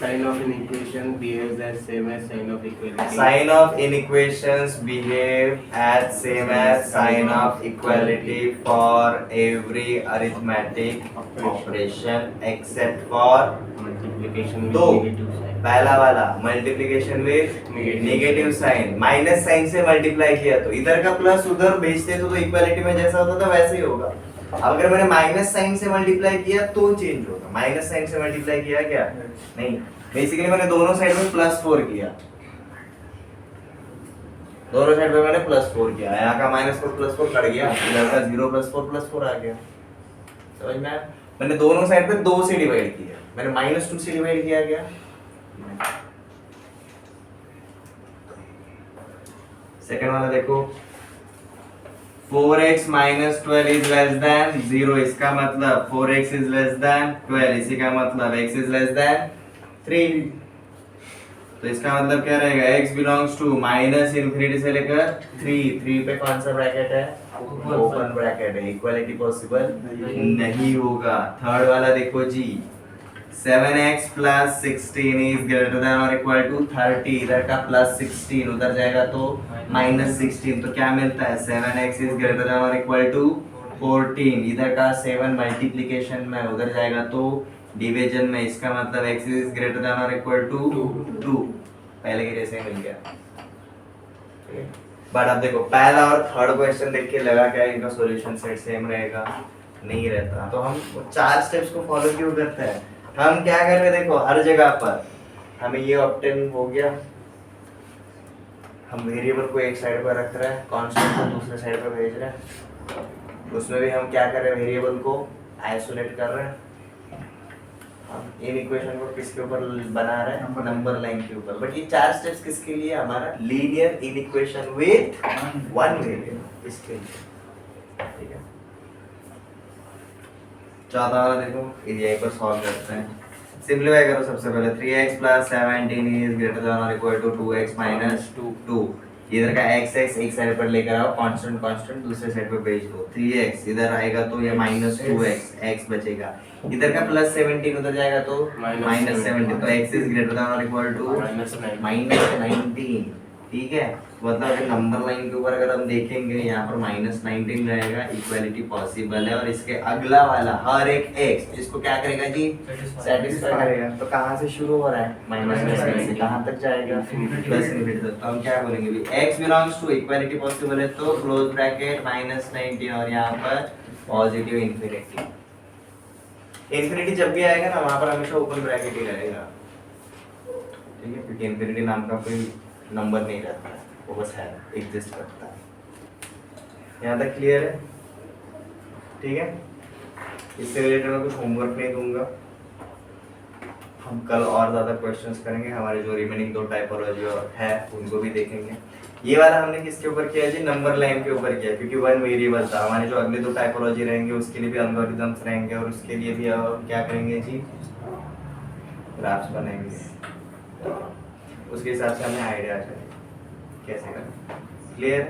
Sign of an equation behaves as same as sign of equality. Sign of inequations behave as same as sign of equality for every arithmetic operation except for multiplication दो। With negative sign. पहला वाला multiplication with negative sign, minus sign से multiply किया तो इधर का plus उधर भेजते तो इक्वालिटी में जैसा होता था वैसे ही होगा। अब अगर मैंने माइनस साइन से मल्टीप्लाई किया तो चेंज होगा। माइनस साइन से मल्टीप्लाई किया क्या, नहीं, बेसिकली मैंने दोनों साइड में +4 किया दोनों साइड पे मैंने +4 किया, यहाँ का -4 +4 कट गया, इधर का 0 +4 +4 आ गया। समझ में आया? मैंने दोनों साइड पे 2 से डिवाइड किया, मैंने -2 से डिवाइड किया गया। सेकंड वाला देखो, 4x - 12 इज लेस देन 0, इसका मतलब 4x इज लेस देन 12, इसी का मतलब x इज लेस देन 3। तो इसका मतलब क्या रहेगा, x बिलोंग्स टू -∞ से लेकर 3 पे कौन सा ब्रैकेट है, ओपन ब्रैकेट है, इक्वालिटी पॉसिबल नहीं होगा। थर्ड वाला देखो जी, 7x + 16 इज ग्रेटर देन और इक्वल टू 30, इधर का +16 उधर जाएगा तो -16, तो क्या मिलता है, 7x इज ग्रेटर देन और इक्वल टू 14, इधर का 7 मल्टीप्लिकेशन में उधर जाएगा तो डिवीजन में, इसका मतलब x इज ग्रेटर देन और इक्वल टू 2, पहले के जैसे मिल गया। बट अब देखो पहला और थर्ड क्वेश्चन देख के लगा क्या इनका सॉल्यूशन सेट सेम रहेगा, नहीं रहता। तो हम 4 स्टेप्स को फॉलो क्यों करते हैं, हम क्या कर रहे हैं, देखो हर जगह पर हमें ये ऑब्टेन हो गया, हम वेरिएबल को एक साइड पर रख रहे हैं, कांस्टेंट को दूसरे साइड पर भेज रहे हैं, उसमें भी हम क्या कर रहे हैं, वेरिएबल को आइसोलेट कर रहे हैं। हम इन इक्वेशन को किसके ऊपर बना रहे हैं, नंबर लाइन के ऊपर। बट ये 4 स्टेप्स किसके लिए, हमारा linear inequation with one variable, इसके लिए। ठीक है, चौथा वाला देखो, यहीं पर सॉल्व करते हैं। सिंपलीफाई करो सबसे पहले, 3x + 17 इज ग्रेटर देन और इक्वल टू 2x - 2, इधर का x एक साइड पर लेकर आओ, कांस्टेंट दूसरे साइड पर भेज दो, 3x इधर आएगा तो ये -2x, x बचेगा, इधर का +17 उधर जाएगा तो -17, तो x इज ग्रेटर देन और इक्वल टू -19। ठीक है, मतलब नंबर लाइन के ऊपर अगर हम देखेंगे यहाँ पर -19 रहेगा, इक्वालिटी पॉसिबल है। और इसके अगला वाला हर एक x इसको क्या करेगा जी, सेटिस्फाई करेगा। तो कहाँ से शुरू हो रहा है, -19 से कहाँ तक जाएगा, +∞ तक। तो हम क्या बोलेंगे भी, x belongs to, equality possible है तो क्लोज ब्रैकेट -19 और यहाँ पर पॉजिटिव इन्फिनिटी। इन्फिनिटी जब भी आएगा ना वहाँ पर हमेशा ओपन ब्रैकेट ही रहेगा। ठीक है, क्योंकि इन्फिनिटी नाम का कोई नंबर नहीं रहता है, वो बस है, एग्जिस्ट करता है। यहाँ तक क्लियर है? ठीक है, इससे रिलेटेड मैं कुछ होमवर्क नहीं दूंगा, हम कल और ज़्यादा क्वेश्चंस करेंगे, हमारे जो रिमेनिंग 2 टाइपोलॉजी और है उनको भी देखेंगे। ये वाला हमने किसके ऊपर किया जी, नंबर लाइन के ऊपर किया, क्योंकि 1 वेरिएबल था। हमारे जो अगले 2 टाइपोलॉजी रहेंगे उसके लिए भी एल्गोरिथम्स रहेंगे, और उसके लिए भी हम क्या करेंगे जी, ग्राफ्स बनाएंगे, उसके हिसाब से हमें आइडिया आ जाएगा कैसे करना। क्लियर?